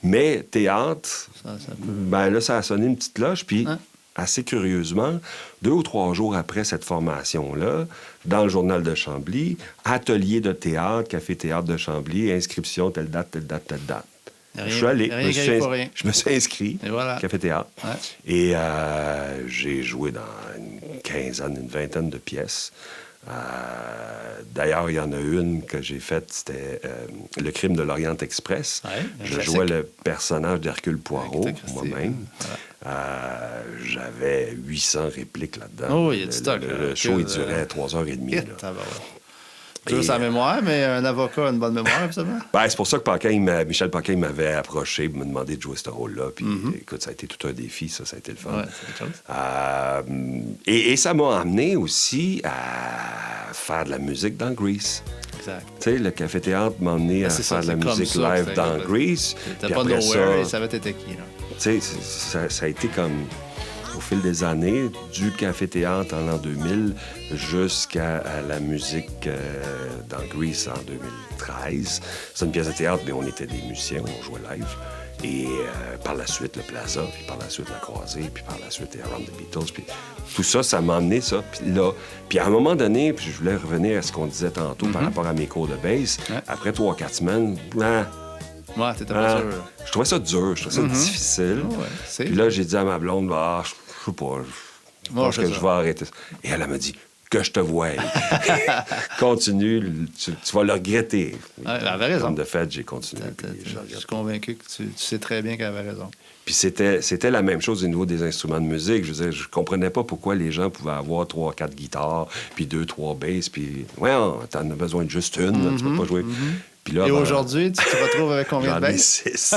Speaker 2: Mais théâtre, ben là, ça a sonné une petite cloche, puis... Assez curieusement, 2 ou 3 jours après cette formation-là, dans le journal de Chambly, atelier de théâtre, café-théâtre de Chambly, inscription, telle date, telle date, telle date. Je suis allé, je me suis inscrit, café-théâtre, et j'ai joué dans une vingtaine de pièces. D'ailleurs, il y en a une que j'ai faite, c'était Le crime de l'Orient Express. Je jouais le personnage d'Hercule Poirot, moi-même. J'avais 800 répliques là-dedans.
Speaker 1: Oh, il y a du stock.
Speaker 2: Le show, il durait 3h30.
Speaker 1: Toujours sa mémoire, mais un avocat a une bonne mémoire, absolument.
Speaker 2: Ben, c'est pour ça que Michel Paquin m'avait approché pour me demander de jouer ce rôle-là. Puis, écoute, ça a été tout un défi, ça a été le fun. Et ça m'a amené aussi à faire de la musique dans Grease.
Speaker 1: Exact.
Speaker 2: Tu sais, le café-théâtre m'a amené à faire de la musique live dans Grease.
Speaker 1: T'étais pas nowhere, il savait t'étais qui, là.
Speaker 2: Tu sais, ça a été comme... au fil des années, du café-théâtre en l'an 2000 jusqu'à la musique dans Grease en 2013. C'est une pièce de théâtre, mais on était des musiciens, on jouait live. Et par la suite, le Plaza, puis par la suite, la Croisée, puis par la suite, Around the Beatles. Puis tout ça, ça m'a amené ça. Puis là, puis à un moment donné, puis je voulais revenir à ce qu'on disait tantôt par rapport à mes cours de bass. Après 3-4 semaines,
Speaker 1: ouais, t'étais pas sûr.
Speaker 2: Je trouvais ça dur, je trouvais ça difficile.
Speaker 1: Ouais,
Speaker 2: puis là, j'ai dit à ma blonde, je sais pas, je pense que je vais arrêter ça. Et elle m'a dit, que je te voie. Continue, tu vas le regretter.
Speaker 1: Ouais, elle avait raison.
Speaker 2: Comme de fait, j'ai continué.
Speaker 1: Je suis convaincu que tu sais très bien qu'elle avait raison.
Speaker 2: Puis c'était la même chose au niveau des instruments de musique. Je veux dire, je comprenais pas pourquoi les gens pouvaient avoir 3-4 guitares, puis 2-3 basses, puis t'en as besoin de juste une, tu peux pas jouer. Puis là,
Speaker 1: et aujourd'hui, tu te retrouves avec combien de basses?
Speaker 2: 6.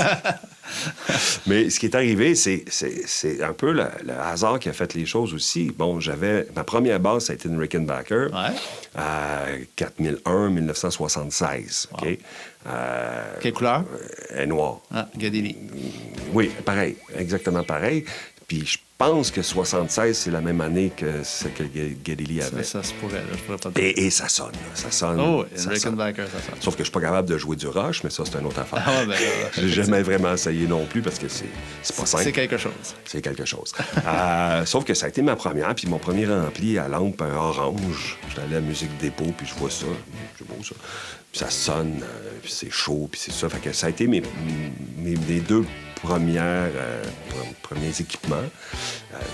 Speaker 2: Mais ce qui est arrivé, c'est un peu le hasard qui a fait les choses aussi. Bon, ma première basse, ça a été une Rickenbacker. À 4001, 1976.
Speaker 1: Wow.
Speaker 2: OK?
Speaker 1: Quelle couleur?
Speaker 2: Elle est noire.
Speaker 1: Ah, Gadili.
Speaker 2: Oui, pareil. Exactement pareil. Puis je pense que 76, c'est la même année que ce que Geddy avait.
Speaker 1: Ça se pourrait, là, je pourrais pas dire.
Speaker 2: Et ça sonne, là. Ça sonne.
Speaker 1: Oh, une Rickenbacker, ça sonne.
Speaker 2: Sauf que je suis pas capable de jouer du rush, mais ça, c'est une autre affaire.
Speaker 1: Ah, ben,
Speaker 2: j'ai jamais vraiment essayé non plus parce que c'est pas simple.
Speaker 1: C'est quelque chose.
Speaker 2: C'est quelque chose. Sauf que ça a été ma première, puis mon premier ampli à lampe orange. J'étais allé à la musique dépôt, puis je vois ça. C'est beau, ça. Puis ça sonne, puis c'est chaud, puis c'est ça. Fait que ça a été mes deux premiers équipements.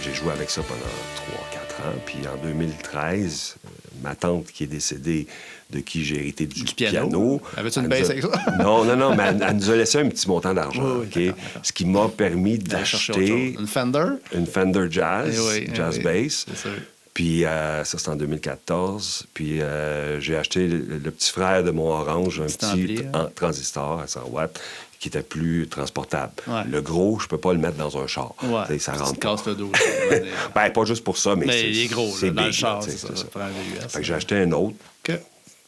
Speaker 2: J'ai joué avec ça pendant 3-4 ans. Puis en 2013, ma tante qui est décédée, de qui j'ai hérité du piano.
Speaker 1: Avais-tu une baisse avec ça?
Speaker 2: Non, mais elle nous a laissé un petit montant d'argent. Oui, okay? D'accord. Ce qui m'a permis d'acheter
Speaker 1: une Fender?
Speaker 2: Une Fender Jazz, Jazz Bass.
Speaker 1: C'est sûr.
Speaker 2: Puis ça, c'était en 2014. Puis j'ai acheté le petit frère de mon Orange, un petit transistor à 100 watts, qui était plus transportable. Ouais. Le gros, je peux pas le mettre dans un char.
Speaker 1: Ouais.
Speaker 2: Ça rentre pas.
Speaker 1: Casse le dos.
Speaker 2: Pas juste pour ça, mais
Speaker 1: il est gros,
Speaker 2: c'est
Speaker 1: dans
Speaker 2: big,
Speaker 1: le char, c'est ça.
Speaker 2: Fait que j'ai acheté un autre.
Speaker 1: Okay.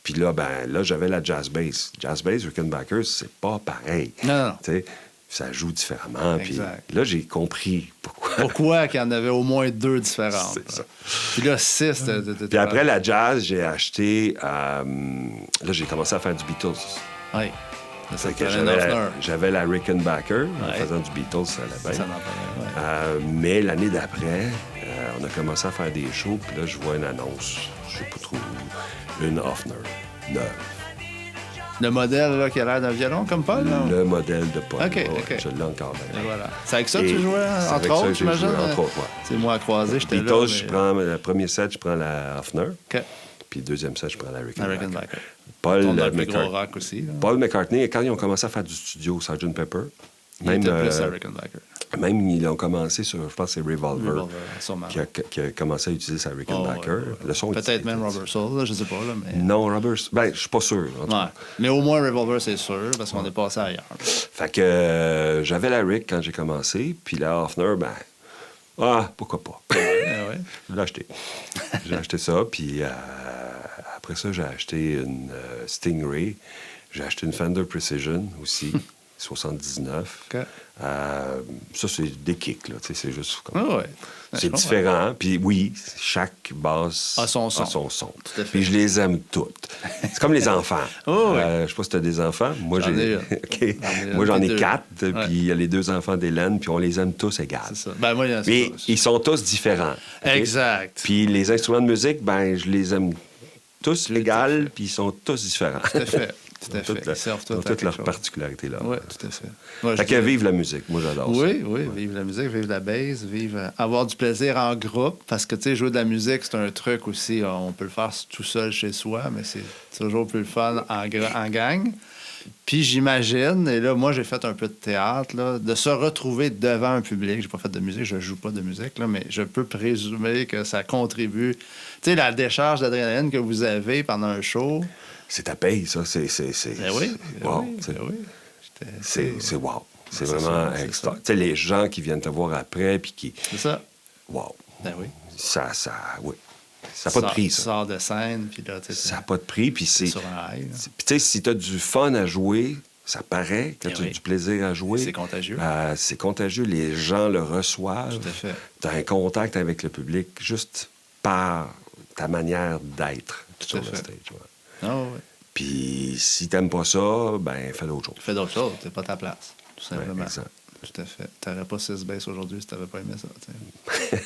Speaker 2: Puis là, j'avais la Jazz Bass. Jazz Bass, Rickenbacker, c'est pas pareil.
Speaker 1: Non.
Speaker 2: T'sais, ça joue différemment. Puis là, j'ai compris pourquoi.
Speaker 1: Pourquoi qu'il y en avait au moins 2 différentes.
Speaker 2: C'est ça.
Speaker 1: Puis là, 6.
Speaker 2: Puis après la Jazz, j'ai acheté... là, j'ai commencé à faire du Beatles.
Speaker 1: Oui.
Speaker 2: J'avais la Rickenbacker en faisant du Beatles, ça allait bien. Mais l'année d'après, on a commencé à faire des shows, puis là, je vois une annonce, je sais pas trop, une Hofner, neuve.
Speaker 1: Le modèle là, qui a l'air d'un violon comme Paul? Là?
Speaker 2: Le modèle de Paul.
Speaker 1: OK.
Speaker 2: Je l'ai encore bien.
Speaker 1: Voilà. C'est avec ça que tu jouais, entre autres, j'imagine?
Speaker 2: Entre autres, oui.
Speaker 1: C'est moi à croiser, j'étais là.
Speaker 2: Beatles, je prends le premier set, je prends la Hofner.
Speaker 1: OK.
Speaker 2: Puis le deuxième set, je prends la Rickenbacker.
Speaker 1: Paul rock aussi. Là.
Speaker 2: Paul McCartney, quand ils ont commencé à faire du studio, Sgt. Pepper,
Speaker 1: il était plus à Rickenbacker.
Speaker 2: Même ils ont commencé sur, je pense que c'est Revolver qui a commencé à utiliser sa Rickenbacker.
Speaker 1: Le son peut-être même Rubber Soul, là, je sais pas. Là, mais...
Speaker 2: Non, Rubber Soul, je suis pas sûr.
Speaker 1: Mais au moins Revolver, c'est sûr, parce qu'on est passé ailleurs.
Speaker 2: Fait que j'avais la Rick quand j'ai commencé, puis la Hofner, pourquoi pas. Je l'ai acheté. J'ai acheté ça, puis après ça, j'ai acheté une Stingray. J'ai acheté une Fender Precision aussi, 79.
Speaker 1: Okay.
Speaker 2: Ça, c'est des kicks, là. C'est juste comme...
Speaker 1: Ah ouais.
Speaker 2: C'est différent. Puis oui, chaque basse
Speaker 1: a son son.
Speaker 2: Tout à fait. Puis je les aime toutes. C'est comme les enfants. Je sais pas si tu as des enfants. Moi, j'en ai 4. Puis il y a les 2 enfants d'Hélène, puis on les aime tous égales.
Speaker 1: C'est ça. Moi,
Speaker 2: mais ils sont tous différents.
Speaker 1: Exact.
Speaker 2: Puis les instruments de musique, je les aime tous égales, puis ils sont tous différents.
Speaker 1: Tout à fait. Tout à fait.
Speaker 2: Ils ont toutes leurs particularités là.
Speaker 1: Oui, tout à fait.
Speaker 2: Fait que vive la musique. Moi, j'adore ça.
Speaker 1: Oui, vive la musique, vive la bass, avoir du plaisir en groupe. Parce que, tu sais, jouer de la musique, c'est un truc aussi. On peut le faire tout seul chez soi, mais c'est toujours plus le fun en gang. Puis j'imagine, et là, moi, j'ai fait un peu de théâtre, là, de se retrouver devant un public. J'ai pas fait de musique, je joue pas de musique, là, mais je peux présumer que ça contribue. Tu sais, la décharge d'adrénaline que vous avez pendant un show...
Speaker 2: C'est ta paye, ça. C'est
Speaker 1: oui.
Speaker 2: Wow. C'est wow. C'est vraiment extra. Tu sais, les gens qui viennent te voir après, puis qui...
Speaker 1: C'est ça.
Speaker 2: Wow.
Speaker 1: Oui.
Speaker 2: Oui. Ça n'a pas de prix, ça.
Speaker 1: Tu sors de scène, puis là...
Speaker 2: Ça n'a pas de prix, puis c'est...
Speaker 1: sur un high.
Speaker 2: Puis tu sais, si tu as du fun à jouer, Ça paraît que tu as
Speaker 1: oui.
Speaker 2: du plaisir à jouer.
Speaker 1: C'est contagieux.
Speaker 2: C'est contagieux. Les gens le reçoivent.
Speaker 1: Tout à fait.
Speaker 2: Tu as un contact avec le public juste par ta manière d'être sur le stage. Ouais.
Speaker 1: Ah oui.
Speaker 2: Puis si t'aimes pas ça, ben fais d'autres choses.
Speaker 1: Fais d'autres choses. C'est pas ta place. Tout simplement.
Speaker 2: Ouais, exact.
Speaker 1: Tout à fait. T'aurais pas 6 basses aujourd'hui si t'avais pas aimé ça.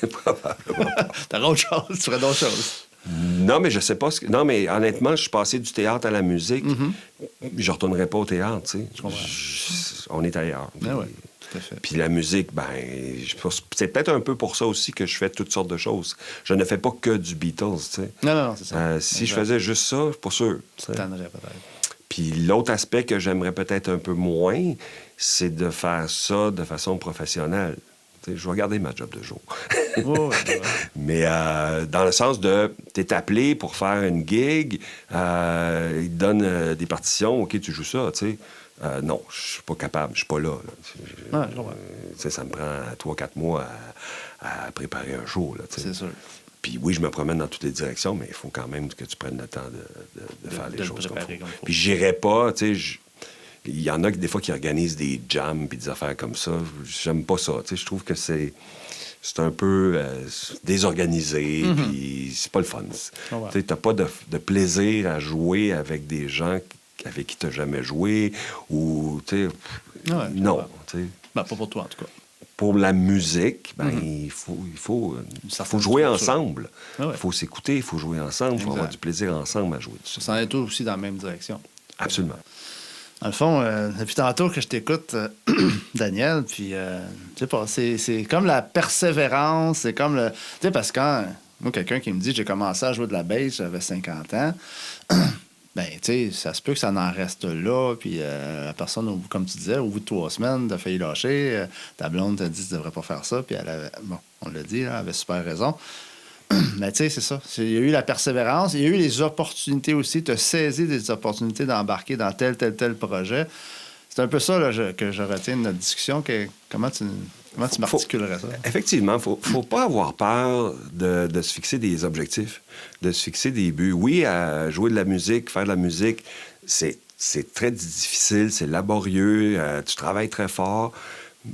Speaker 2: Probablement.
Speaker 1: T'aurais autre chose. Tu ferais d'autres choses.
Speaker 2: Non, mais je sais pas. Non, mais honnêtement, je suis passé du théâtre à la musique. Je retournerai pas au théâtre, tu sais.
Speaker 1: Je comprends.
Speaker 2: On est ailleurs.
Speaker 1: Oui, tout à fait.
Speaker 2: Puis la musique, ben, c'est peut-être un peu pour ça aussi que je fais toutes sortes de choses. Je ne fais pas que du Beatles, tu sais.
Speaker 1: Non, c'est ça.
Speaker 2: Si je faisais juste ça, pas sûr.
Speaker 1: Tu tannerais peut-être.
Speaker 2: Puis l'autre aspect que j'aimerais peut-être un peu moins, c'est de faire ça de façon professionnelle. Tu sais, je vais garder ma job de jour.
Speaker 1: Ouais.
Speaker 2: Mais dans le sens de, t'es appelé pour faire une gig, ils te donnent des partitions, OK, tu joues ça, tu sais. Non, je suis pas capable, je suis pas là.
Speaker 1: Je comprends.
Speaker 2: Ça me prend 3-4 mois à préparer un show, là, tu sais.
Speaker 1: C'est sûr.
Speaker 2: Puis oui, je me promène dans toutes les directions, mais il faut quand même que tu prennes le temps de faire les choses comme il faut. Puis j'irai pas, tu sais, il y en a des fois qui organisent des jams puis des affaires comme ça. J'aime pas ça, tu sais, je trouve que c'est un peu désorganisé, puis c'est pas le fun. Tu sais, t'as pas de plaisir à jouer avec des gens avec qui t'as jamais joué, ou, tu sais, non, tu sais.
Speaker 1: Ben, pas pour toi, en tout cas.
Speaker 2: Pour la musique, ben, il faut jouer ensemble. Il faut s'écouter, il faut jouer ensemble, il faut avoir du plaisir ensemble à jouer dessus.
Speaker 1: Ça en est tout aussi dans la même direction.
Speaker 2: Absolument.
Speaker 1: Dans le fond, depuis tantôt que je t'écoute, Daniel, puis, tu sais pas, c'est comme la persévérance, c'est comme le... Tu sais, parce que quand, moi, quelqu'un qui me dit, j'ai commencé à jouer de la bass, j'avais 50 ans, ben, tu sais, ça se peut que ça en reste là, puis la personne, comme tu disais, au bout de 3 semaines, t'as failli lâcher, ta blonde t'a dit, tu devrais pas faire ça, puis elle avait, bon, on l'a dit, là, elle avait super raison. Mais tu sais, c'est ça. Il y a eu la persévérance, il y a eu les opportunités aussi, tu as saisi des opportunités d'embarquer dans tel projet. C'est un peu ça là, que je retiens de notre discussion. Comment tu m'articulerais ça?
Speaker 2: Effectivement, faut pas avoir peur de se fixer des objectifs, de se fixer des buts. Oui, à jouer de la musique, faire de la musique, c'est très difficile, c'est laborieux, tu travailles très fort.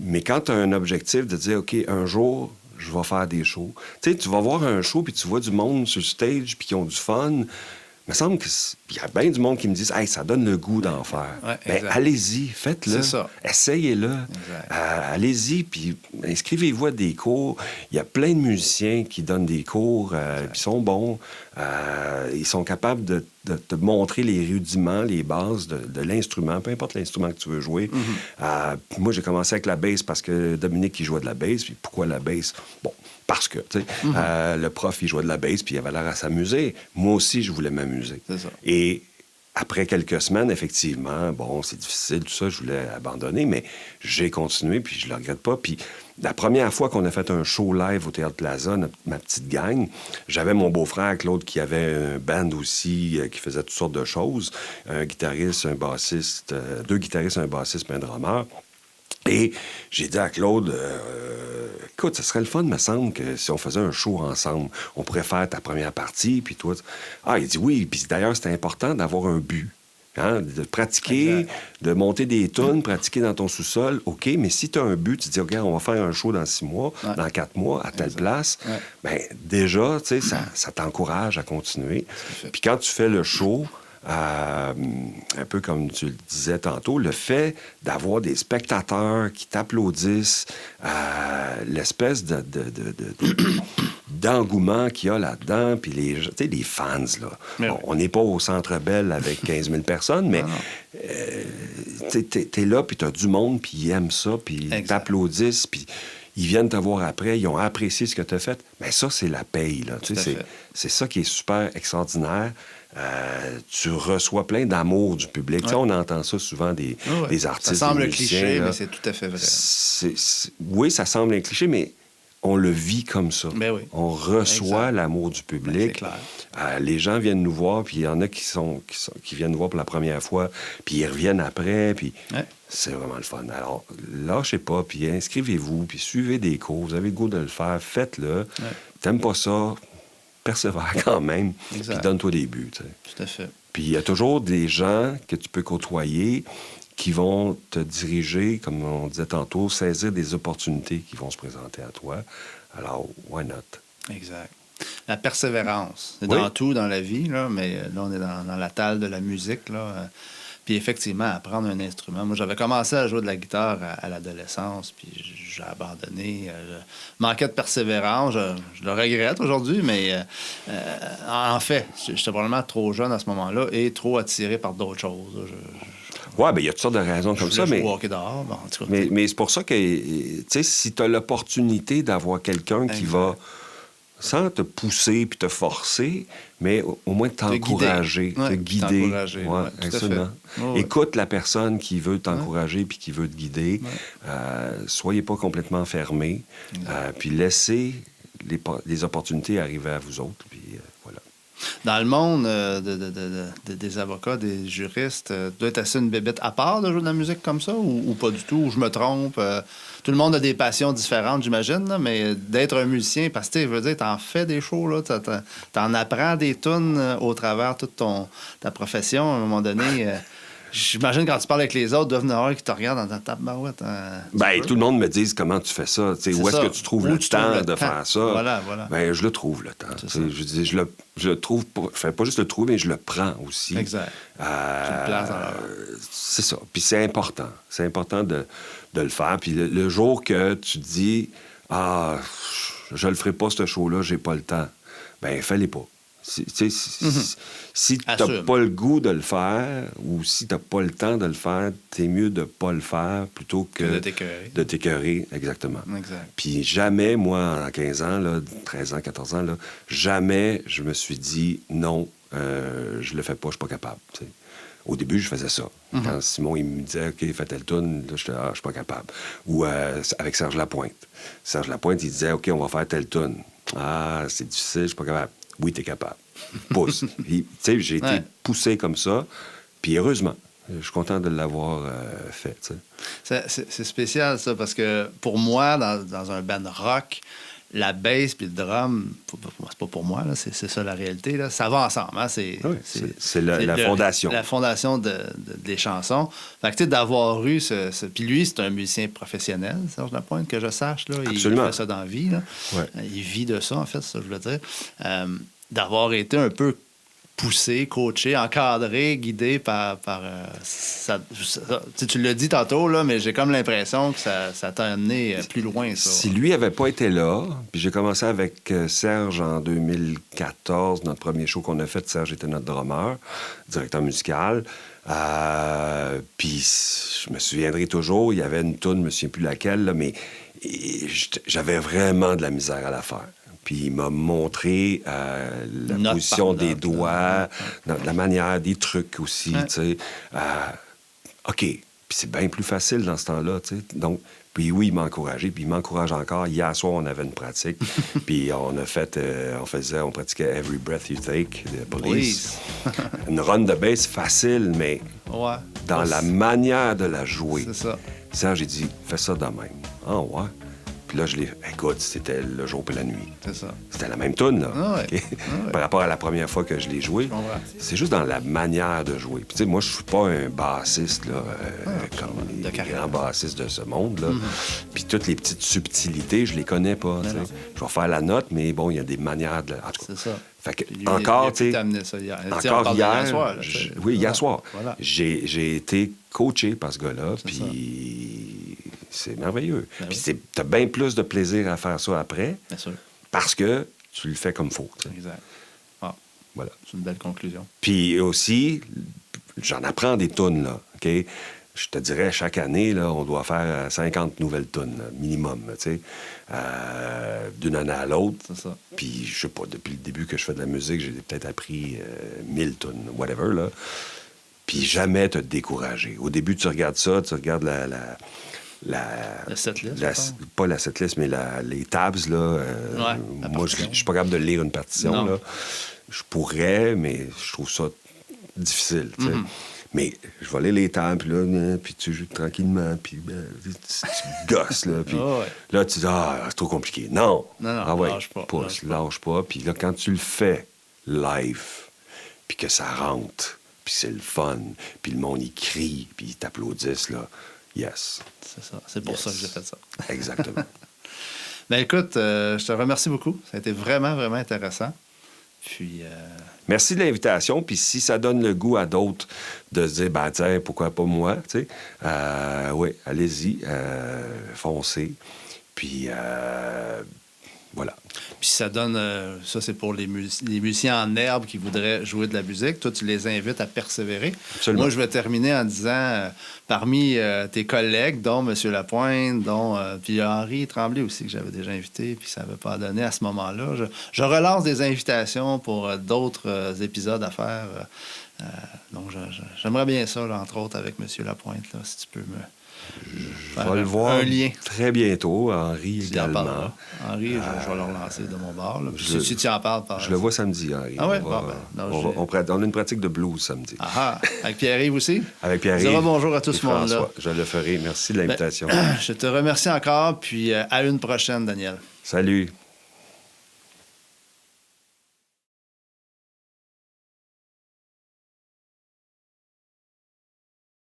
Speaker 2: Mais quand tu as un objectif de dire, OK, un jour, je vais faire des shows. Tu sais, tu vas voir un show, puis tu vois du monde sur le stage, puis qui ont du fun. Il me semble qu'il y a bien du monde qui me disent « Hey, ça donne le goût d'en faire.
Speaker 1: Ouais, »
Speaker 2: Bien, allez-y, faites-le.
Speaker 1: C'est ça.
Speaker 2: Essayez-le. Allez-y, puis inscrivez-vous à des cours. Il y a plein de musiciens qui donnent des cours, qui sont bons. Ils sont capables de te montrer les rudiments, les bases de l'instrument, peu importe l'instrument que tu veux jouer. Moi, j'ai commencé avec la bass parce que Dominique, il jouait de la bass. Puis pourquoi la bass? Bon, parce que, tu sais, le prof, il jouait de la bass, puis il avait l'air à s'amuser. Moi aussi, je voulais m'amuser.
Speaker 1: C'est ça.
Speaker 2: Et après quelques semaines, effectivement, bon, c'est difficile, tout ça, je voulais abandonner, mais j'ai continué, puis je le regrette pas. Puis la première fois qu'on a fait un show live au Théâtre Plaza, ma petite gang, j'avais mon beau-frère, Claude, qui avait un band aussi, qui faisait toutes sortes de choses. Un guitariste, un bassiste, 2 guitaristes, un bassiste, puis un drummer. Et j'ai dit à Claude, écoute, ce serait le fun, me semble, que si on faisait un show ensemble, on pourrait faire ta première partie, puis toi... Il dit oui, puis d'ailleurs, c'est important d'avoir un but. Hein, de pratiquer, exact. De monter des tunes, pratiquer dans ton sous-sol, OK, mais si tu as un but, tu te dis, regarde, on va faire un show dans 6 mois, dans 4 mois, à telle place, bien, déjà, tu sais, ça t'encourage à continuer. Puis quand tu fais le show... un peu comme tu le disais tantôt, le fait d'avoir des spectateurs qui t'applaudissent, l'espèce d'engouement qu'il y a là-dedans, puis les fans, là. On n'est pas au Centre Bell avec 15 000 personnes, mais t'es là, puis t'as du monde, puis ils aiment ça, puis ils t'applaudissent, puis ils viennent te voir après, ils ont apprécié ce que tu as fait. Mais ça, c'est la paye, là. C'est ça qui est super extraordinaire. Tu reçois plein d'amour du public. On entend ça souvent des artistes.
Speaker 1: Ça semble
Speaker 2: des musiciens,
Speaker 1: cliché,
Speaker 2: là.
Speaker 1: mais c'est tout à fait vrai.
Speaker 2: Oui, ça semble un cliché, mais on le vit comme ça.
Speaker 1: Ben oui.
Speaker 2: On reçoit l'amour du public.
Speaker 1: C'est clair.
Speaker 2: Les gens viennent nous voir, puis il y en a qui viennent nous voir pour la première fois, puis ils reviennent après, puis c'est vraiment le fun. Alors, lâchez pas, puis inscrivez-vous, puis suivez des cours. Vous avez le goût de le faire, faites-le. T'aimes pas ça, persévère quand même, puis donne-toi des buts. T'sais.
Speaker 1: Tout à fait.
Speaker 2: Puis il y a toujours des gens que tu peux côtoyer qui vont te diriger, comme on disait tantôt, saisir des opportunités qui vont se présenter à toi. Alors, why not?
Speaker 1: Exact. La persévérance, c'est
Speaker 2: Oui.
Speaker 1: dans tout dans la vie, là, mais là, on est dans la table de la musique. Là. Puis effectivement, apprendre un instrument. Moi, j'avais commencé à jouer de la guitare à l'adolescence, puis j'ai abandonné. Je manquais de persévérance. Je le regrette aujourd'hui, mais en fait, j'étais probablement trop jeune à ce moment-là et trop attiré par d'autres choses.
Speaker 2: Oui, bien, il y a toutes sortes de raisons comme ça, mais...
Speaker 1: Au hockey dehors, bon, en tout cas,
Speaker 2: Mais c'est pour ça que, tu sais, si tu as l'opportunité d'avoir quelqu'un qui va, sans te pousser puis te forcer, mais au moins t'encourager, te guider.
Speaker 1: T'encourager,
Speaker 2: Ouais,
Speaker 1: tout à
Speaker 2: absolument.
Speaker 1: fait. Ouais.
Speaker 2: Écoute la personne qui veut t'encourager puis qui veut te guider. Soyez pas complètement fermés. Puis laissez les opportunités arriver à vous autres. Puis voilà.
Speaker 1: Dans le monde des avocats, des juristes, doit être assez une bébête à part de jouer de la musique comme ça ou pas du tout, ou je me trompe? Tout le monde a des passions différentes, j'imagine, là, mais d'être un musicien, parce que, je veux dire, t'en fais des shows, là, t'en apprends des tunes au travers toute ta profession, à un moment donné... J'imagine quand tu parles avec les autres, doivent venir voir qui te regardent dans ta barouette.
Speaker 2: Ben, tout le monde me dit comment tu fais ça. Où est-ce que tu trouves le temps de faire ça?
Speaker 1: Voilà.
Speaker 2: Ben, je le trouve, le temps. Je dis, je le trouve pas. Je fais pas juste le trouver, mais je le prends aussi.
Speaker 1: Exact. Tu le places dans l'heure.
Speaker 2: C'est ça. Puis c'est important. C'est important de le faire. Puis le jour que tu dis, je le ferai pas, ce show-là, j'ai pas le temps, ben, fais-les pas. Si tu n'as pas le goût de le faire ou si tu n'as pas le temps de le faire, c'est mieux de ne pas le faire plutôt que de t'écœurer. Exactement.
Speaker 1: Exact.
Speaker 2: Puis jamais, moi, en 15 ans, là, 13 ans, 14 ans, là, jamais je me suis dit non, je le fais pas, je suis pas capable. T'sais. Au début, je faisais ça. Quand Simon il me disait « OK, fais telle tune », je disais « je suis pas capable ». Ou avec Serge Lapointe. Serge Lapointe, il disait « OK, on va faire telle tune ». « Ah, c'est difficile, je suis pas capable ». Oui, t'es capable. Pousse. Tu sais, j'ai été poussé comme ça, puis heureusement, je suis content de l'avoir fait.
Speaker 1: C'est spécial, ça, parce que pour moi, dans un band rock, la bass puis le drum, c'est pas pour moi, là, c'est ça la réalité, là, ça va ensemble. Hein, c'est
Speaker 2: la fondation.
Speaker 1: La fondation des chansons. Fait que, tu sais, d'avoir eu ce... Puis lui, c'est un musicien professionnel, Serge Lapointe, que je sache. Là,
Speaker 2: absolument.
Speaker 1: Il fait ça dans la vie. Là.
Speaker 2: Ouais.
Speaker 1: Il vit de ça, en fait, ça, je veux dire. D'avoir été un peu poussé, coaché, encadré, guidé par ça, tu l'as dit tantôt, là, mais j'ai comme l'impression que ça t'a amené plus loin, ça.
Speaker 2: Si lui n'avait pas été là, puis j'ai commencé avec Serge en 2014, notre premier show qu'on a fait, Serge était notre drummer, directeur musical. Puis je me souviendrai toujours, il y avait une toune, je ne me souviens plus laquelle, là, mais j'avais vraiment de la misère à la faire. Puis il m'a montré la position des doigts, la manière, des trucs aussi, tu sais. OK. Puis c'est bien plus facile dans ce temps-là, tu sais. Donc, puis oui, il m'a encouragé, puis il m'encourage encore. Hier soir, on avait une pratique, puis on pratiquait Every Breath You Take, de Police. Une run de bass facile, mais dans la manière de la jouer.
Speaker 1: C'est ça.
Speaker 2: Ça, j'ai dit, fais ça de même. Ah, ouais. Puis là, écoute, c'était le jour et la nuit.
Speaker 1: C'est ça.
Speaker 2: C'était la même toune, là. Okay? Par rapport à la première fois que je l'ai joué. C'est juste dans la manière de jouer. Puis, tu sais, moi, je suis pas un bassiste, là, comme les grands bassistes de ce monde, là. Puis toutes les petites subtilités, je les connais pas. Je vais faire la note, mais bon, il y a des manières de... En tout cas,
Speaker 1: c'est ça.
Speaker 2: Fait que, encore, tu sais... Encore hier soir. Hier soir.
Speaker 1: Voilà.
Speaker 2: J'ai été coaché par ce gars-là, puis... C'est merveilleux. Puis t'as bien plus de plaisir à faire ça après.
Speaker 1: Bien sûr.
Speaker 2: Parce que tu le fais comme faut.
Speaker 1: Exact. Ah,
Speaker 2: voilà.
Speaker 1: C'est une belle conclusion.
Speaker 2: Puis aussi, j'en apprends des tunes, là. OK? Je te dirais, chaque année, là, on doit faire 50 nouvelles tunes, là, minimum, tu sais, d'une année à l'autre.
Speaker 1: C'est ça.
Speaker 2: Puis, je sais pas, depuis le début que je fais de la musique, j'ai peut-être appris 1000 tunes, whatever, là. Puis jamais te décourager. Au début, tu regardes ça, tu regardes la
Speaker 1: setlist,
Speaker 2: pas la setlist, mais les tabs, là. Moi, je suis pas capable de lire une partition, là. Je pourrais, mais je trouve ça difficile, tu sais. Mais je vais lire les tabs, puis là, puis tu joues tranquillement, puis tu gosses, là. Puis là, tu dis, c'est trop compliqué. Non,
Speaker 1: lâche pas.
Speaker 2: Lâche pas. Puis là, quand tu le fais live, puis que ça rentre, puis c'est le fun, puis le monde, il crie, puis ils t'applaudissent, là. Yes.
Speaker 1: C'est ça. C'est pour ça que j'ai fait ça.
Speaker 2: Exactement.
Speaker 1: Ben écoute, je te remercie beaucoup. Ça a été vraiment, vraiment intéressant. Puis...
Speaker 2: Merci de l'invitation. Puis si ça donne le goût à d'autres de se dire, ben tiens, pourquoi pas moi, tu sais, oui, allez-y, foncez. Puis voilà.
Speaker 1: Puis ça donne... ça, c'est pour les musiciens en herbe qui voudraient jouer de la musique. Toi, tu les invites à persévérer.
Speaker 2: Absolument.
Speaker 1: Moi, je vais terminer en disant, parmi tes collègues, dont M. Lapointe, dont... puis Henri Tremblay aussi, que j'avais déjà invité, puis ça n'avait pas donné à ce moment-là. Je relance des invitations pour d'autres épisodes à faire. Donc, j'aimerais bien ça, là, entre autres, avec M. Lapointe, là, si tu peux me...
Speaker 2: Je vais le voir
Speaker 1: un lien.
Speaker 2: très bientôt. Henri également.
Speaker 1: Henri, je vais le relancer de mon bord. Là. Si tu en parles,
Speaker 2: je le vois samedi, Henri.
Speaker 1: Ah ouais?
Speaker 2: On a une pratique de blues samedi.
Speaker 1: Ah, avec Pierre-Yves aussi?
Speaker 2: Avec Pierre-Yves.
Speaker 1: Dis bonjour à tout ce monde-là.
Speaker 2: Je le ferai. Merci de l'invitation.
Speaker 1: Je te remercie encore, puis à une prochaine, Daniel.
Speaker 2: Salut.